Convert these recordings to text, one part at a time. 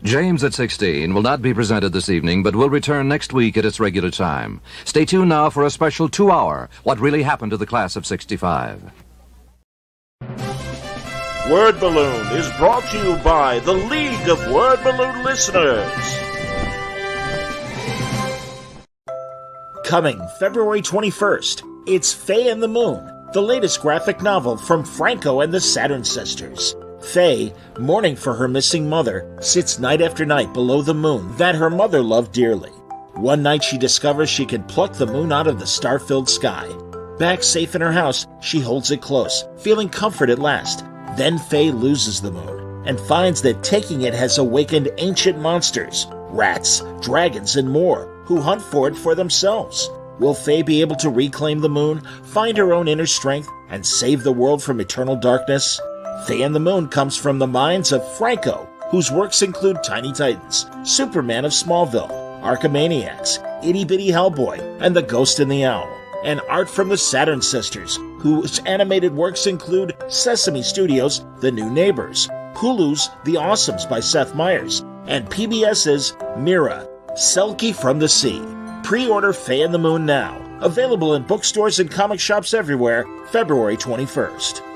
James at 16 will not be presented this evening, but will return next week at its regular time. Stay tuned now for a special 2-hour What Really Happened to the Class of 65. Word Balloon is brought to you by the League of Word Balloon Listeners. Coming February 21st, it's Faye and the Moon, the latest graphic novel from Franco and the Saturn Sisters. Faye, mourning for her missing mother, sits night after night below the moon that her mother loved dearly. One night she discovers she can pluck the moon out of the star-filled sky. Back safe in her house, she holds it close, feeling comfort at last. Then Faye loses the moon and finds that taking it has awakened ancient monsters, rats, dragons, and more, who hunt for it for themselves. Will Faye be able to reclaim the moon, find her own inner strength, and save the world from eternal darkness? Faye and the Moon comes from the minds of Franco, whose works include Tiny Titans, Superman of Smallville, Archimaniacs, Itty Bitty Hellboy, and The Ghost and the Owl, and art from the Saturn Sisters, whose animated works include Sesame Studios' The New Neighbors, Hulu's The Awesomes by Seth Meyers, and PBS's Mira, Selkie from the Sea. Pre-order Faye and the Moon now. Available in bookstores and comic shops everywhere, February 21st.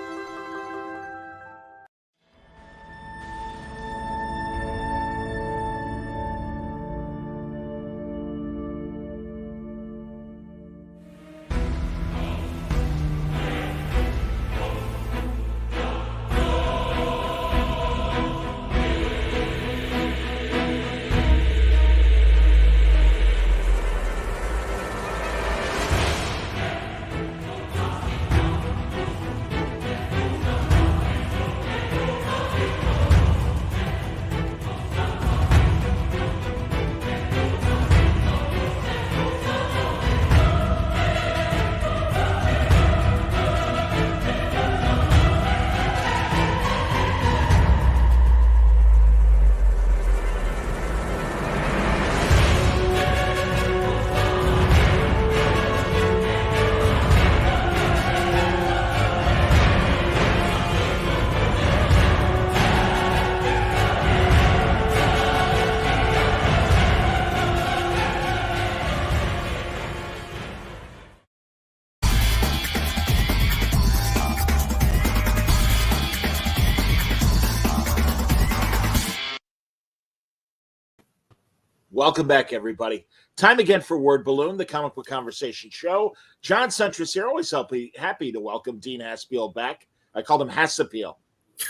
Welcome back, everybody. Time again for Word Balloon, the comic book conversation show. John Centris here. Always happy to welcome Dean Haspiel back. I called him Haspiel.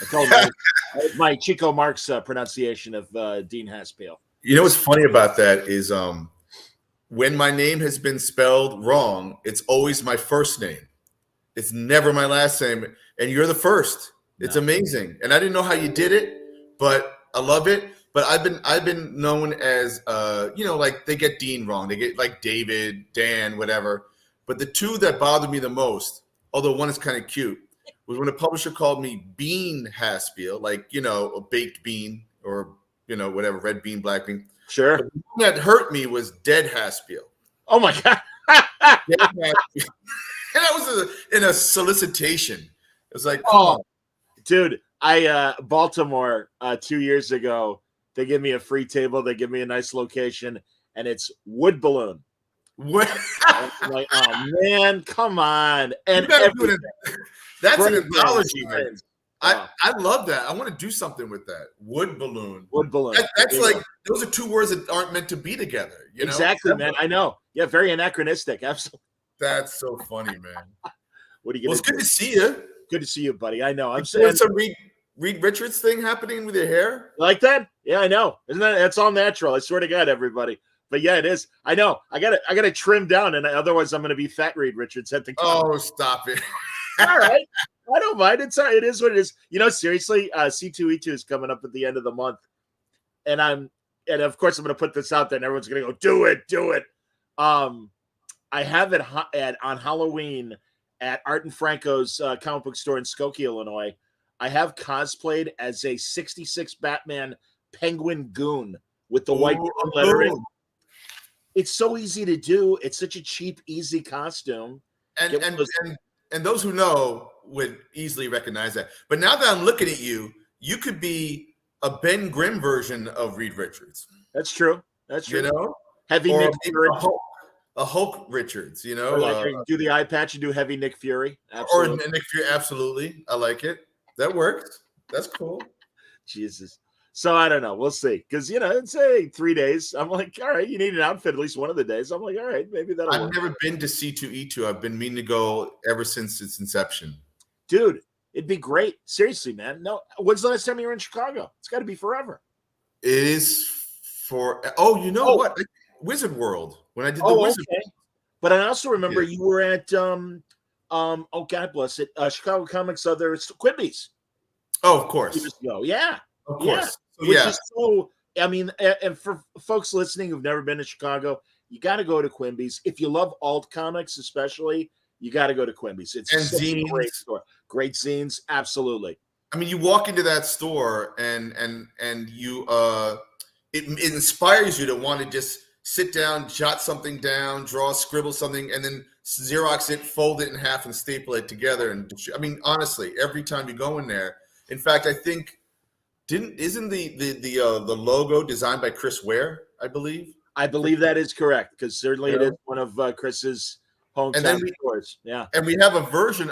I told him my Chico Marx pronunciation of Dean Haspiel. You know what's funny about that is when my name has been spelled wrong, it's always my first name. It's never my last name, and you're the first. It's amazing, and I didn't know how you did it, but I love it. But I've been known as like they get Dean wrong. They get like David, Dan, whatever. But the two that bothered me the most, although one is kind of cute, was when a publisher called me Bean Haspiel, like a baked bean or whatever, red bean, black bean. Sure. But the one that hurt me was Dead Haspiel. Oh my God. Dead Haspiel. And that was in a solicitation. It was like, come on. Dude, Baltimore 2 years ago. They give me a free table. They give me a nice location, and it's Wood Balloon. I'm like, oh man, come on! And that's an anthology, man. I love that. I want to do something with that. Wood Balloon. Wood Balloon. That's like those are two words that aren't meant to be together. Exactly, man. I know. Yeah, very anachronistic. Absolutely. That's so funny, man. What are you? Well, it's good to see you. Good to see you, buddy. I know. I'm saying some Reed Richards thing happening with your hair? Like that? Yeah, I know. Isn't that's all natural? I swear to God, everybody. But yeah, it is. I know. I gotta trim down, and otherwise I'm gonna be fat Reed Richards at the camera. Oh, stop it. All right. I don't mind. It is what it is. Seriously, C2E2 is coming up at the end of the month. And of course I'm gonna put this out there and everyone's gonna go, do it. I have it on Halloween at Art and Franco's comic book store in Skokie, Illinois. I have cosplayed as a 66 Batman Penguin Goon with the white lettering. It's so easy to do. It's such a cheap, easy costume. And those who know would easily recognize that. But now that I'm looking at you, you could be a Ben Grimm version of Reed Richards, That's true. That's you true. know, Heavy or Nick maybe Fury. A Hulk Richards, Or like do the eye patch and do heavy Nick Fury. or Absolutely. Nick Fury. Absolutely, I like it. That works. That's cool. Jesus. So I don't know. We'll see. Because it's 3 days. I'm like, all right, you need an outfit at least one of the days. I'm like, all right, maybe that'll I've work. never been to C2E2. I've been meaning to go ever since its inception. Dude, it'd be great. Seriously, man. No, when's the last time you were in Chicago? It's got to be forever. It is for you know what? Wizard World. When I did the Wizard okay. But I also remember Yeah. you were at oh God bless it, Chicago Comics other Quimby's. Oh, of course. Years ago. Yeah. Of course. Yeah. Which is so, I mean, and for folks listening who've never been to Chicago, you got to go to Quimby's. If you love alt comics, especially, you got to go to Quimby's. It's such a great store. Great zines. Absolutely. I mean, you walk into that store and you it inspires you to want to just sit down, jot something down, scribble something, and then Xerox it, fold it in half, and staple it together. And I mean, honestly, every time you go in there. In fact, I think isn't the logo designed by Chris Ware? I believe. I believe that is correct because certainly it is one of Chris's hometown stores. Yeah, and we have a version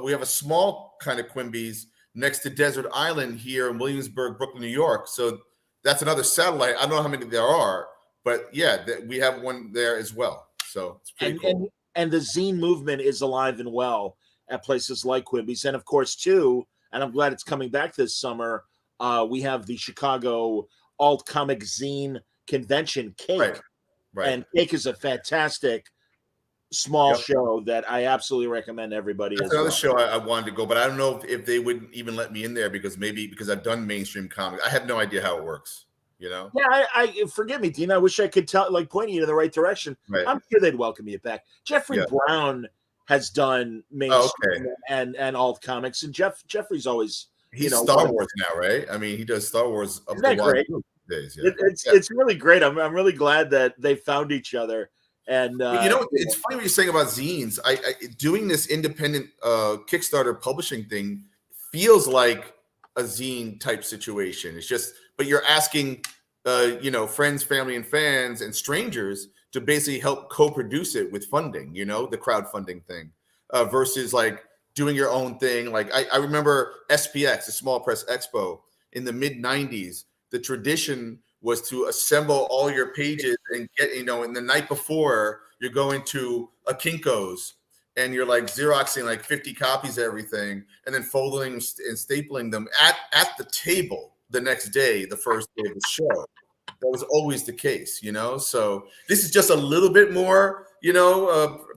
we have a small kind of Quimby's next to Desert Island here in Williamsburg, Brooklyn, New York. So that's another satellite. I don't know how many there are, but yeah, we have one there as well. So it's pretty cool. And the zine movement is alive and well at places like Quimby's, and of course too. And I'm glad it's coming back this summer. We have the Chicago Alt Comic Zine Convention, Cake. Right. And Cake is a fantastic small show that I absolutely recommend everybody. That's another show I wanted to go, but I don't know if they would even let me in there because I've done mainstream comics. I have no idea how it works. Yeah, I forgive me, Dean. I wish I could point you in the right direction. Right. I'm sure they'd welcome you back. Jeffrey Brown has done mainstream and alt comics, and Jeffrey's always he's Star Wars now, right? I mean, he does Star Wars up to great? Days. Yeah. It's really great. I'm really glad that they found each other. And it's funny what you're saying about zines. I doing this independent Kickstarter publishing thing feels like a zine type situation. It's just, but you're asking, friends, family, and fans and strangers to basically help co-produce it with funding. The crowdfunding thing versus like doing your own thing. Like I remember SPX, the Small Press Expo, in the mid '90s. The tradition was to assemble all your pages and get, and the night before you're going to a Kinko's and you're like Xeroxing like 50 copies of everything and then folding and stapling them at the table the next day, the first day of the show. That was always the case, So this is just a little bit more,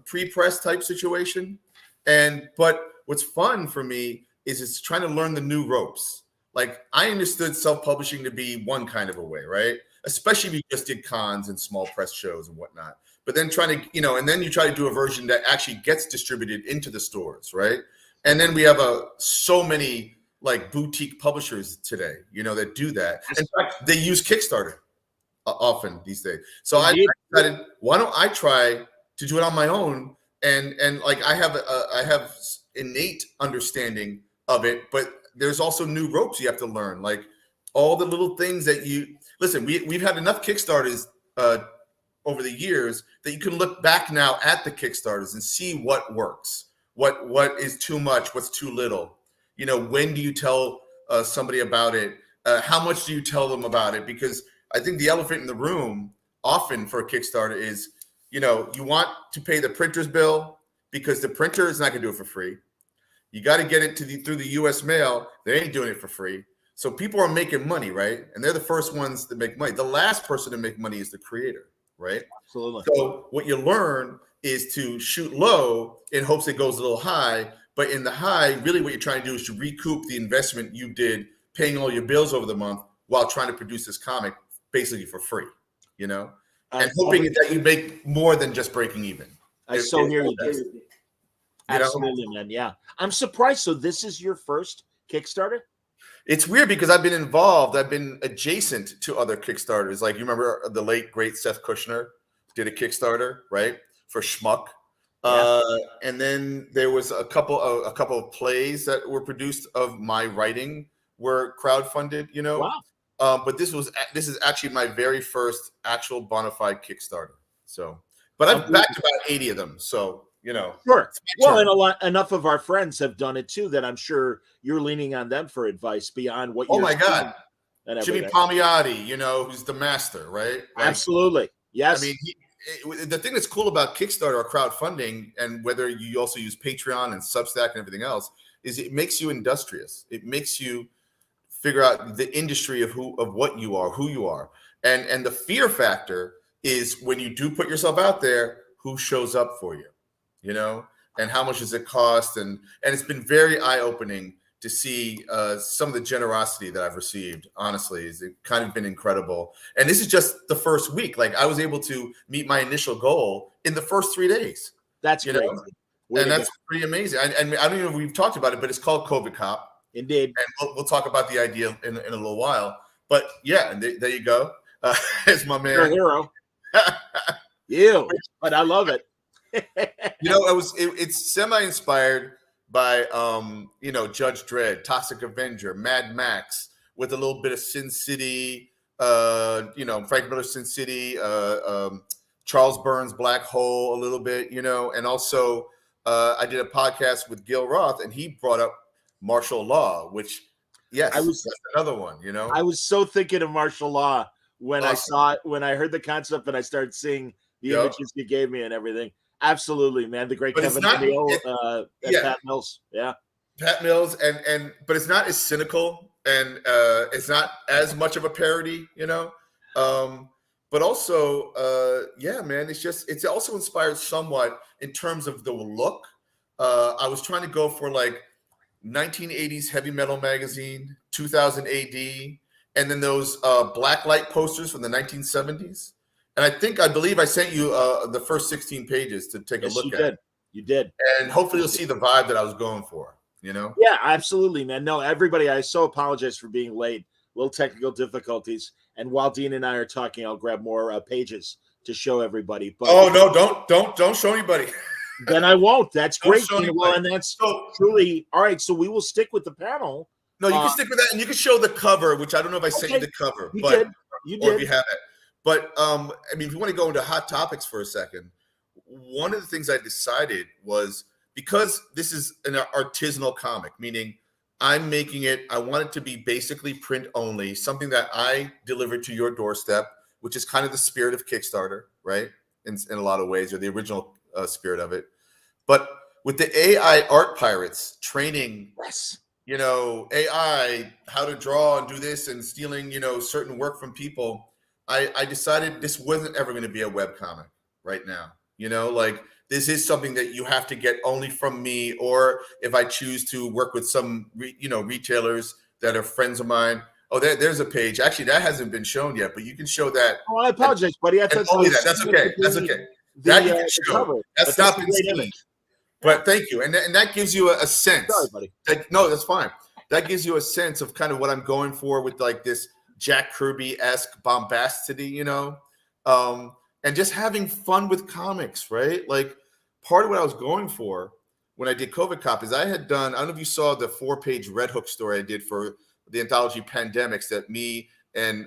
pre-press type situation. But what's fun for me is it's trying to learn the new ropes. Like I understood self-publishing to be one kind of a way, right? Especially if you just did cons and small press shows and whatnot. But then trying to, and then you try to do a version that actually gets distributed into the stores, right? And then we have so many like boutique publishers today, that do that. In fact, they use Kickstarter often these days. So I decided, why don't I try to do it on my own? And like I have innate understanding of it, but there's also new ropes you have to learn, like all the little things that listen. We've had enough Kickstarters over the years that you can look back now at the Kickstarters and see what works, what is too much, what's too little. When do you tell somebody about it? How much do you tell them about it? Because I think the elephant in the room often for a Kickstarter is, you want to pay the printer's bill because the printer is not going to do it for free. You got to get it through the U.S. mail. They ain't doing it for free. So people are making money, right? And they're the first ones to make money. The last person to make money is the creator, right? Absolutely. So what you learn is to shoot low in hopes it goes a little high. But in the high, really what you're trying to do is to recoup the investment you did paying all your bills over the month while trying to produce this comic basically for free, and hoping that you make more than just breaking even. I so hear you, Dave. Absolutely, man. Yeah. I'm surprised. So this is your first Kickstarter? It's weird because I've been involved. I've been adjacent to other Kickstarters. Like you remember the late, great Seth Kushner did a Kickstarter, right? For Schmuck. Yeah. And then there was a couple of plays that were produced of my writing were crowdfunded, Wow. But this is actually my very first actual bona fide Kickstarter. So, but I've backed about 80 of them. So, Sure. it's my Well, turn. and enough of our friends have done it too that I'm sure you're leaning on them for advice beyond what Oh you're my God. seeing and Jimmy everything. Palmiotti, who's the master, right? Like, Absolutely. Yes. I mean, the thing that's cool about Kickstarter or crowdfunding, and whether you also use Patreon and Substack and everything else, is it makes you industrious. It makes you figure out the industry of what you are, who you are, and the fear factor is when you do put yourself out there, who shows up for you, and how much does it cost, and it's been very eye opening to see some of the generosity that I've received. Honestly, it's kind of been incredible. And this is just the first week. Like, I was able to meet my initial goal in the first 3 days. That's great. And that's pretty amazing. And I don't know if we've talked about it, but it's called COVID Cop. Indeed. And we'll talk about the idea in a little while. But yeah, and there you go. It's my man. You're a hero. You, but I love it. It's semi-inspired by Judge Dredd, Toxic Avenger, Mad Max, with a little bit of Sin City, Frank Miller's Sin City, Charles Burns' Black Hole a little bit, and also I did a podcast with Gil Roth, and he brought up martial law, which that's another one. I was so thinking of martial law when Awesome. I saw it, when I heard the concept, and I started seeing the images you gave me and everything. Absolutely, man. The great Kevin DeMille and Pat Mills. Yeah. Pat Mills, but it's not as cynical, and it's not as much of a parody, but also, man, it's also inspired somewhat in terms of the look. I was trying to go for like 1980s heavy metal magazine, 2000 AD, and then those blacklight posters from the 1970s. And I believe I sent you the first 16 pages to take a look at. You did. And hopefully you'll see the vibe that I was going for, Yeah, absolutely, man. No, everybody, I so apologize for being late. Little technical difficulties. And while Dean and I are talking, I'll grab more pages to show everybody. But no, don't show anybody. Then I won't. That's great. Well, and that's truly all right. So we will stick with the panel. No, you can stick with that, and you can show the cover, which I don't know if I sent you the cover, You but did. or if you have it. But if you want to go into hot topics for a second, one of the things I decided was, because this is an artisanal comic, meaning I'm making it, I want it to be basically print only, something that I delivered to your doorstep, which is kind of the spirit of Kickstarter, right? In a lot of ways, or the original spirit of it. But with the AI art pirates training, AI, how to draw and do this, and stealing, certain work from people, I decided this wasn't ever going to be a webcomic right now. Like, this is something that you have to get only from me, or if I choose to work with some, retailers that are friends of mine. Oh, there's a page. Actually, that hasn't been shown yet, but you can show that. Oh, I apologize, buddy. That's okay. That's okay. That you can show. That's not been seen. But thank you. And that gives you a sense. Sorry, buddy. No, that's fine. That gives you a sense of kind of what I'm going for with like this Jack Kirby-esque bombacity, and just having fun with comics, right? Like, part of what I was going for when I did COVID Cop is I don't know if you saw the 4-page Red Hook story I did for the anthology Pandemics that me and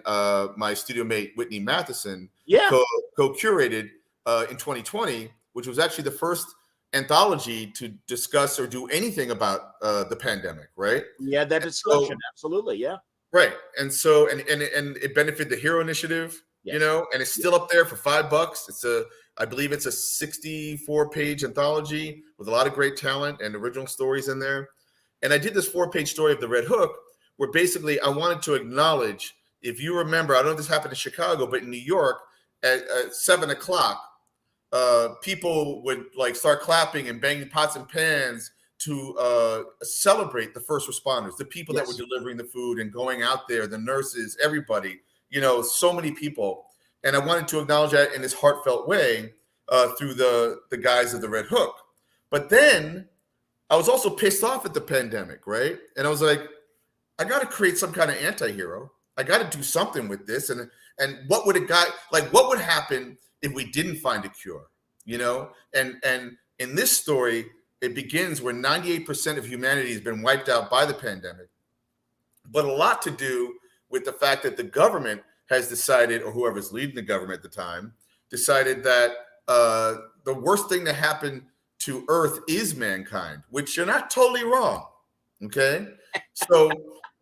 my studio mate Whitney Matheson co-curated in 2020, which was actually the first anthology to discuss or do anything about the pandemic, right? Yeah, that discussion, absolutely, yeah. Right, and so and it benefited the Hero Initiative, and it's still up there for $5. I believe it's a 64-page anthology with a lot of great talent and original stories in there. And I did this 4-page story of the Red Hook, where basically I wanted to acknowledge, if you remember, I don't know if this happened in Chicago, but in New York at 7:00, people would like start clapping and banging pots and pans to celebrate the first responders, the people that were delivering the food and going out there, the nurses, everybody, so many people. And I wanted to acknowledge that in this heartfelt way through the guise of the Red Hook. But then I was also pissed off at the pandemic, right? And I was like, I got to create some kind of anti-hero. I got to do something with this. And what would what would happen if we didn't find a cure, And in this story, it begins where 98% of humanity has been wiped out by the pandemic. but a lot to do with the fact that the government has decided, or whoever's leading the government at the time, decided that the worst thing to happen to Earth is mankind, which you're not totally wrong. Okay. So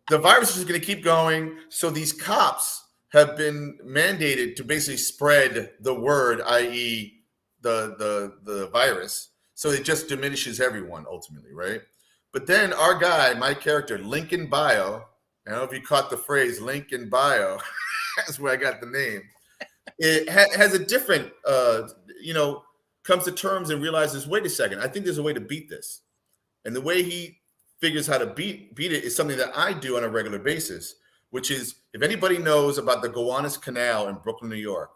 the virus is going to keep going. So these cops have been mandated to basically spread the word, i.e., the virus. So it just diminishes everyone ultimately, right? But then our guy, my character, Lincoln Bio, I don't know if you caught the phrase Lincoln Bio. That's where I got the name. It has a different, comes to terms and realizes, wait a second, I think there's a way to beat this. And the way he figures how to beat it is something that I do on a regular basis, which is, if anybody knows about the Gowanus Canal in Brooklyn, New York,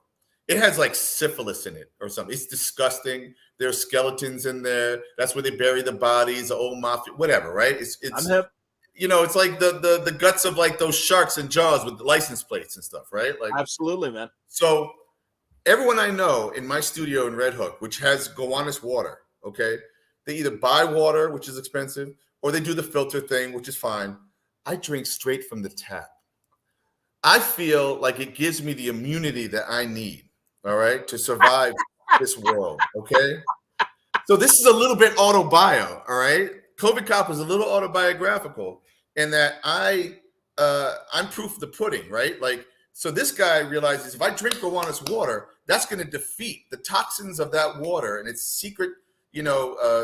it has like syphilis in it or something. It's disgusting. There's skeletons in there. That's where they bury the bodies, the old mafia, whatever, right? It's it's like the guts of like those sharks in Jaws with the license plates and stuff, right? Like, absolutely, man. So everyone I know in my studio in Red Hook, which has Gowanus water, okay, they either buy water, which is expensive, or they do the filter thing, which is fine. I drink straight from the tap. I feel like it gives me the immunity that I need, all right, to survive this world, okay? So this is a little bit autobio, all right? COVID Cop is a little autobiographical in that I'm proof of the pudding, right? Like, so this guy realizes if I drink Gowanus water, that's going to defeat the toxins of that water and its secret,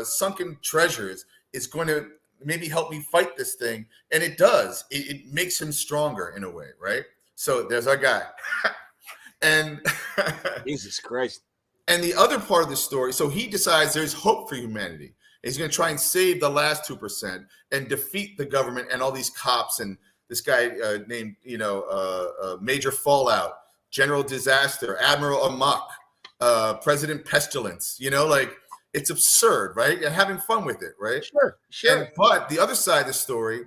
sunken treasures is going to maybe help me fight this thing. And it does. It makes him stronger in a way, right? So there's our guy. And Jesus Christ. And the other part of the story, so he decides there's hope for humanity. He's going to try and save the last 2% and defeat the government and all these cops and this guy named, Major Fallout, General Disaster, Admiral Amok, President Pestilence. It's absurd, right? And having fun with it, right? Sure. But the other side of the story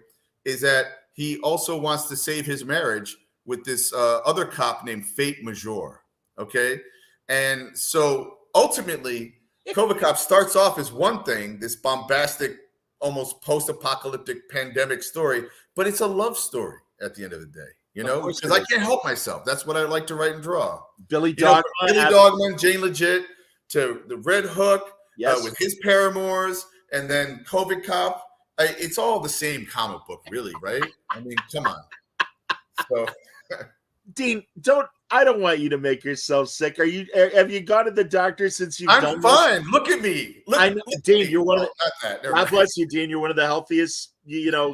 is that he also wants to save his marriage with this other cop named Fate Major, okay? And so ultimately, COVID Cop starts off as one thing, this bombastic, almost post-apocalyptic pandemic story, but it's a love story at the end of the day, because I can't help myself. That's what I like to write and draw. Billy Dogman, Jane Legit, to the Red Hook, yes, with his paramours, and then COVID Cop. It's all the same comic book, really, right? I mean, come on. So, Dean, I don't want you to make yourself sick. Have you gone to the doctor since you've done this? I'm fine. Look at me. I know, Dean, you're one of God bless you, Dean. You're one of the healthiest,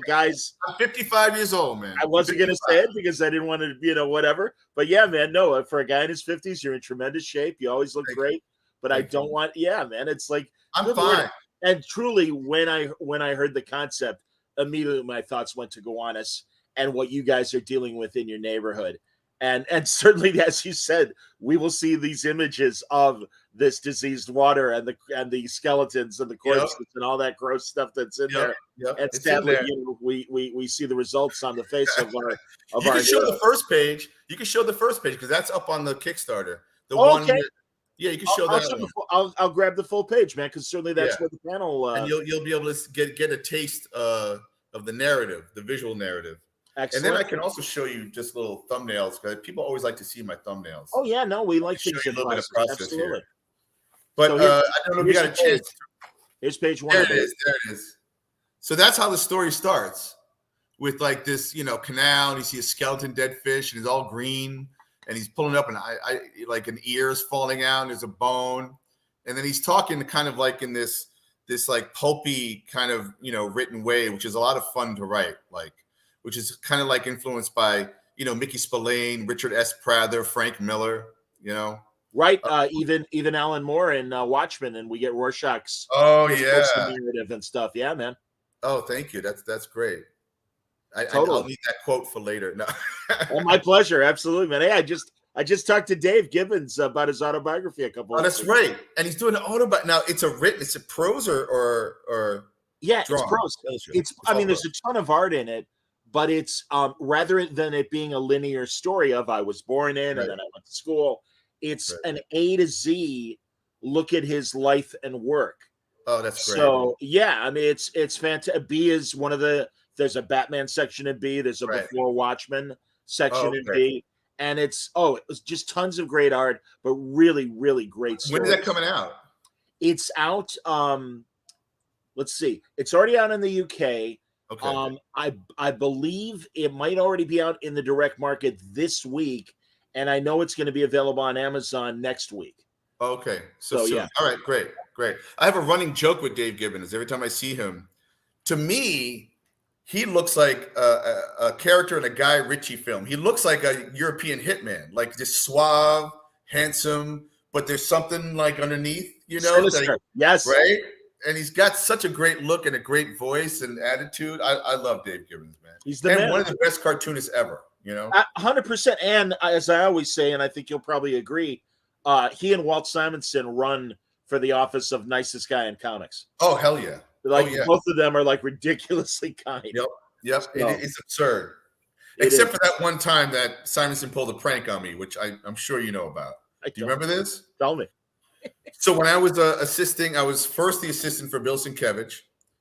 guys. I'm 55 years old, man. I wasn't going to say it because I didn't want to, whatever. But yeah, man, no, for a guy in his 50s, you're in tremendous shape. You always look great. But I don't want, man, it's like, I'm fine. And truly, when I heard the concept, immediately my thoughts went to Gowanus and what you guys are dealing with in your neighborhood. And certainly, as you said, we will see these images of this diseased water and the skeletons and the corpses and all that gross stuff that's in there. Yep. And sadly, we see the results on the face of our. You can show the first page. You can show the first page because that's up on the Kickstarter. One. Yeah, you can show that. I'll grab the full page, man, because certainly that's what the panel. And you'll be able to get a taste of the narrative, the visual narrative. Excellent. And then I can also show you just little thumbnails because people always like to see my thumbnails. Oh yeah, no, we like to show you a little bit of process Absolutely. Here. But I don't know if you got a chance. Here's page 1. There it is. So that's how the story starts, with like this, canal, and you see a skeleton dead fish, and it's all green, and he's pulling up, and I like an ear is falling out, and there's a bone, and then he's talking kind of like in this like pulpy kind of written way, which is a lot of fun to write, which is kind of like influenced by, Mickey Spillane, Richard S. Prather, Frank Miller, Right. Even Alan Moore in Watchmen, and we get Rorschach's narrative and stuff. Yeah, man. Oh, thank you. That's great. Totally. I'll need that quote for later. No. Oh, my pleasure. Absolutely, man. Hey, I just talked to Dave Gibbons about his autobiography a couple. Oh, that's right. And he's doing an autobiography now. It's a prose or yeah, drawn. It's prose. There's a ton of art in it. But it's rather than it being a linear story of I was born in and then I went to school, it's an A to Z look at his life and work. Oh, that's great. So yeah, it's fantastic. B is one of the there's a Batman section in B. There's a Right. Before Watchmen section in Okay. B. And it was just tons of great art, but really, really great stories. When is that coming out? It's out. Let's see. It's already out in the UK. Okay. I believe it might already be out in the direct market this week, and I know it's going to be available on Amazon next week. Okay. So soon. yeah. All right, great. I have a running joke with Dave Gibbons. Every time I see him, to me, he looks like a character in a Guy Ritchie film. He looks like a European hitman, like just suave, handsome, but there's something like underneath, Sinister. Yes. Right? And he's got such a great look and a great voice and attitude. I love Dave Gibbons, man. He's the man. One of the best cartoonists ever, 100%. And as I always say, and I think you'll probably agree, he and Walt Simonson run for the office of nicest guy in comics. Oh, hell yeah. Both of them are like ridiculously kind. Yep. So, it's absurd. Except for that one time that Simonson pulled a prank on me, which I'm sure you know about. Do you remember this? Tell me. So when I was I was first the assistant for Bill Sienkiewicz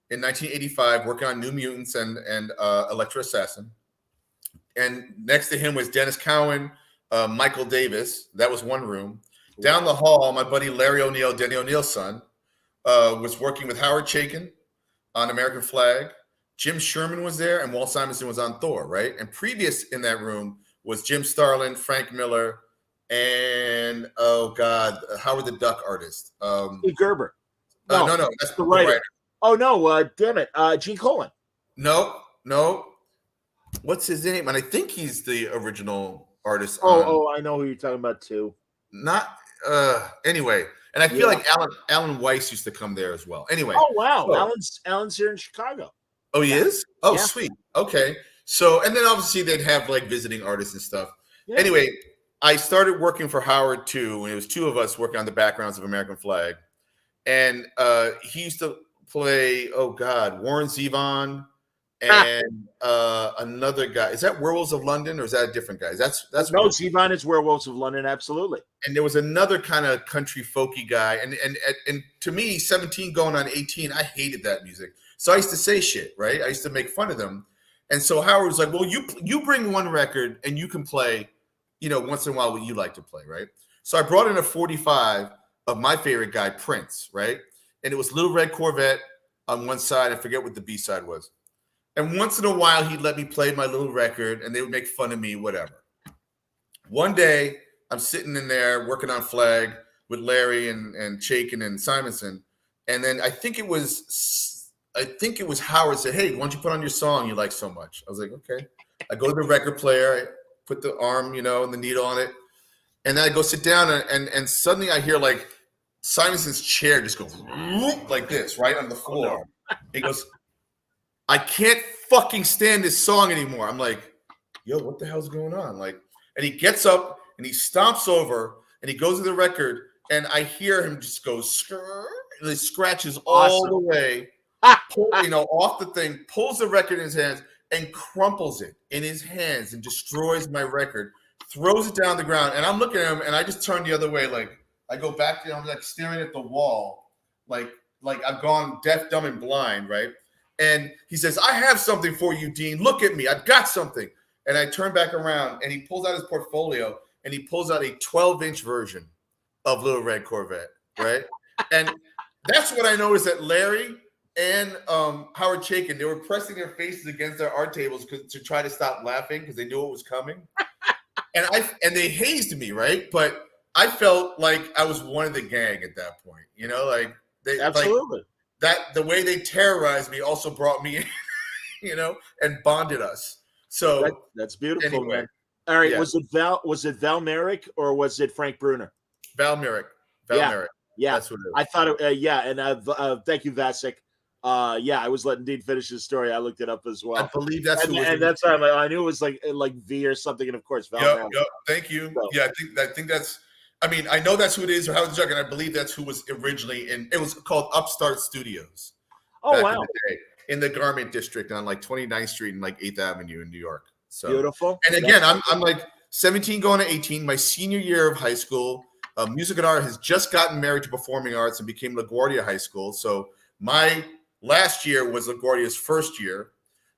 in 1985, working on New Mutants and Electro Assassin. And next to him was Dennis Cowan, Michael Davis. That was one room. Down the hall, my buddy Larry O'Neill, Denny O'Neill's son, was working with Howard Chaykin on American Flag. Jim Sherman was there, and Walt Simonson was on Thor, right? And previous in that room was Jim Starlin, Frank Miller, and Howard the Duck artist. Steve Gerber. No, that's the writer. Oh no, damn it, Gene Colan. No. What's his name? And I think he's the original artist. I know who you're talking about too. Anyway, and I feel like Alan Weiss used to come there as well. Anyway. Oh wow, Alan's here in Chicago. Oh, he is? Oh, yeah. Sweet. Okay. So, and then obviously they'd have like visiting artists and stuff. Yeah. Anyway, I started working for Howard too, when it was two of us working on the backgrounds of American Flag. And he used to play, Warren Zevon and another guy. Is that Werewolves of London or is that a different guy? That's no, Zevon is Werewolves of London, absolutely. And there was another kind of country folky guy. And to me, 17 going on 18, I hated that music. So I used to say shit, right? I used to make fun of them. And so Howard was like, well, you bring one record and you can play, once in a while what you like to play, right? So I brought in a 45 of my favorite guy, Prince, right? And it was Little Red Corvette on one side. I forget what the B-side was. And once in a while, he'd let me play my little record and they would make fun of me, whatever. One day, I'm sitting in there working on Flag with Larry and Chaykin and Simonson. And then I think it was Howard said, hey, why don't you put on your song you like so much? I was like, okay. I go to the record player, I put the arm, and the needle on it. And then I go sit down and suddenly I hear like Simonson's chair just go like this, right on the floor. He goes, I can't fucking stand this song anymore. I'm like, yo, what the hell's going on? And he gets up and he stomps over and he goes to the record and I hear him just go, and he scratches all the way. Off the thing, pulls the record in his hands and crumples it in his hands and destroys my record, throws it down the ground. And I'm looking at him and I just turn the other way. Like I go back to him, I'm like staring at the wall, like I've gone deaf, dumb, and blind, right? And he says, I have something for you, Dean. Look at me. I've got something. And I turn back around and he pulls out his portfolio and he pulls out a 12-inch version of Little Red Corvette, right? And that's what I noticed that Larry and Howard Chaykin, they were pressing their faces against their art tables to try to stop laughing because they knew it was coming. And they hazed me, right? But I felt like I was one of the gang at that point. They absolutely the way they terrorized me also brought me in, and bonded us. So that's beautiful, anyway, man. All right, yeah. Was it Val Merrick or was it Frank Bruner? Val Merrick. Merrick. Yeah, that's what it is. I thought it. And thank you, Vasek. I was letting Dean finish his story. I looked it up as well. I believe that's and that's why I knew it was like V or something, and of course Val. Yep. Thank you. So. Yeah, I think that's. I mean, I know that's who it is, or Howard the Duck, and I believe that's who was originally in. It was called Upstart Studios. Oh wow! In the Garment District on like 29th Street and like 8th Avenue in New York. So beautiful. And again, I'm like 17 going to 18, my senior year of high school. Music and Art has just gotten married to Performing Arts and became LaGuardia High School. So my last year was LaGuardia's first year.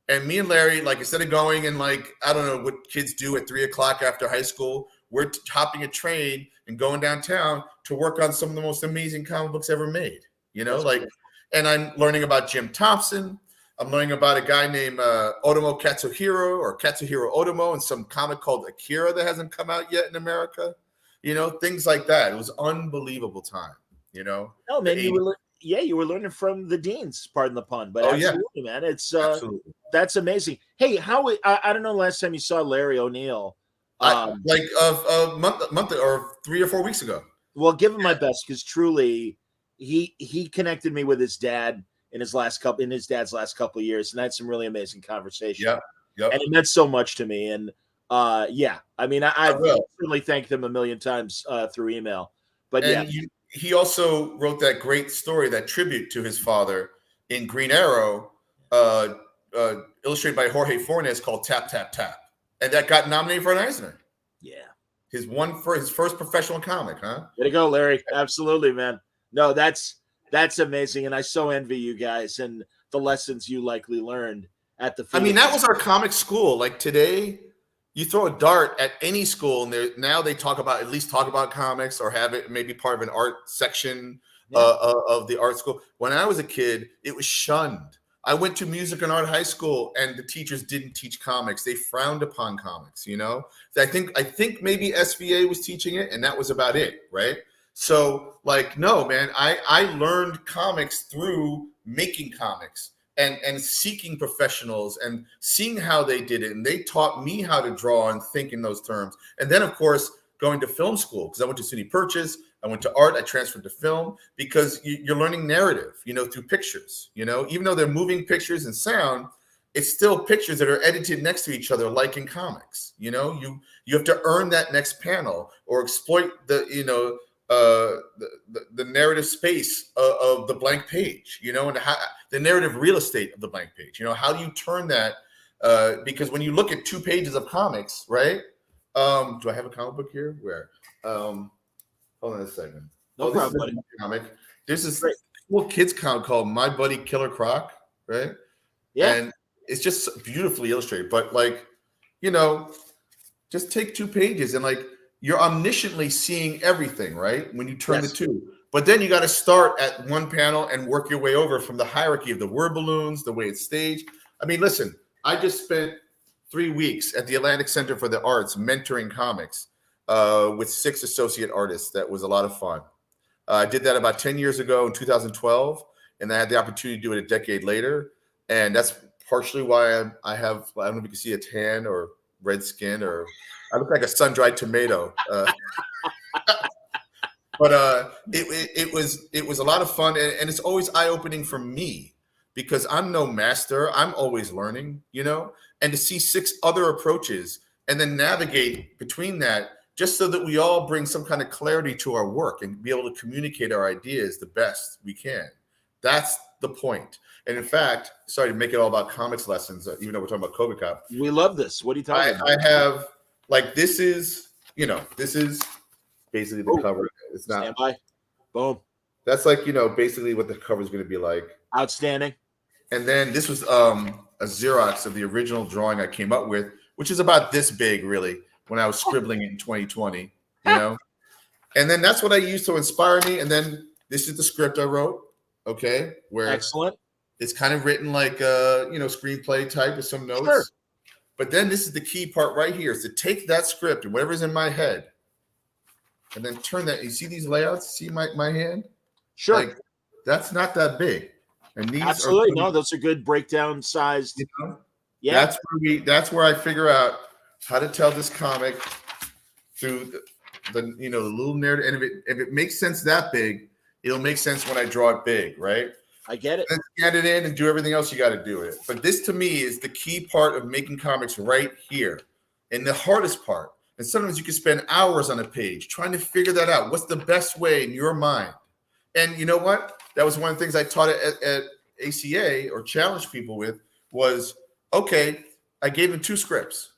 And me and Larry, like, instead of going and, like, I don't know what kids do at 3:00 after high school, we're hopping a train and going downtown to work on some of the most amazing comic books ever made. That's Like, cool. and I'm learning about Jim Thompson. I'm learning about a guy named Otomo Katsuhiro or Katsuhiro Otomo and some comic called Akira that hasn't come out yet in America. Things like that. It was unbelievable time. Oh The man, 80s. you were learning from the deans, pardon the pun, but Oh yeah, absolutely, man, it's absolutely. that's amazing. Hey, I don't know last time you saw Larry O'Neill. Like a month or 3 or 4 weeks ago. Well, give him my best because truly, he connected me with his dad in his dad's last couple of years, and I had some really amazing conversation. Yep. Yep. And it meant so much to me. And yeah, I mean, I've will. certainly thanked him a million times through email. But yeah, And he also wrote that great story, that tribute to his father in Green Arrow, illustrated by Jorge Fornes, called Tap, Tap, Tap. And that got nominated for an Eisner. yeah. His first professional comic, huh? Way to go, Larry. Absolutely, man. No, that's amazing. And I so envy you guys and the lessons you likely learned at the I mean, field. that was our comic school. Like today, you throw a dart at any school, and now they at least talk about comics or have it maybe part of an art section of the art school. When I was a kid, it was shunned. I went to music and art high school, and the teachers didn't teach comics. They frowned upon comics. I think maybe SVA was teaching it, and that was about it, right? So, like, no, man, I learned comics through making comics and seeking professionals and seeing how they did it. And they taught me how to draw and think in those terms. And then, of course, going to film school, because I went to SUNY Purchase, I went to art, I transferred to film, because you're learning narrative, through pictures. Even though they're moving pictures and sound, it's still pictures that are edited next to each other, like in comics. You have to earn that next panel or exploit the narrative space of the blank page, and how the narrative real estate of the blank page. How do you turn that? Because when you look at 2 pages of comics, right? Do I have a comic book here? Where? Hold on a second. No problem, buddy. Comic. There's this little kids comic called My Buddy Killer Croc, right? Yeah. And it's just beautifully illustrated. But just take 2 pages and you're omnisciently seeing everything, right? When you turn the 2. But then you got to start at one panel and work your way over from the hierarchy of the word balloons, the way it's staged. I mean, listen, I just spent 3 weeks at the Atlantic Center for the Arts mentoring comics with 6 associate artists. That was a lot of fun. I did that about 10 years ago in 2012, and I had the opportunity to do it a decade later. And that's partially why I don't know if you can see a tan or red skin, or I look like a sun-dried tomato. But it was a lot of fun, and it's always eye-opening for me because I'm no master. I'm always learning, and to see 6 other approaches and then navigate between that, just so that we all bring some kind of clarity to our work and be able to communicate our ideas the best we can. That's the point. And in fact, sorry to make it all about comics lessons, even though we're talking about COVID Cop. We love this. What are you talking about? I have this is basically the cover. It's not. Stand by. Boom. That's basically what the cover is going to be like. Outstanding. And then this was a Xerox of the original drawing I came up with, which is about this big, really, when I was scribbling in 2020. And then that's what I used to inspire me. And then this is the script I wrote. Okay, where excellent. It's kind of written like a screenplay type with some notes. Sure. But then this is the key part right here: is to take that script and whatever's in my head, and then turn that. You see these layouts? See my hand? Sure. That's not that big. And these absolutely those are good breakdown sized. Yeah. That's where I figure out how to tell this comic through the little narrative. And if it makes sense that big, it'll make sense when I draw it big, right? I get it. Then scan it in and do everything else you got to do it. But this to me is the key part of making comics right here, and the hardest part. And sometimes you can spend hours on a page trying to figure that out. What's the best way in your mind? And you know what? That was one of the things I taught at ACA or challenged people with was, okay, I gave them 2 scripts.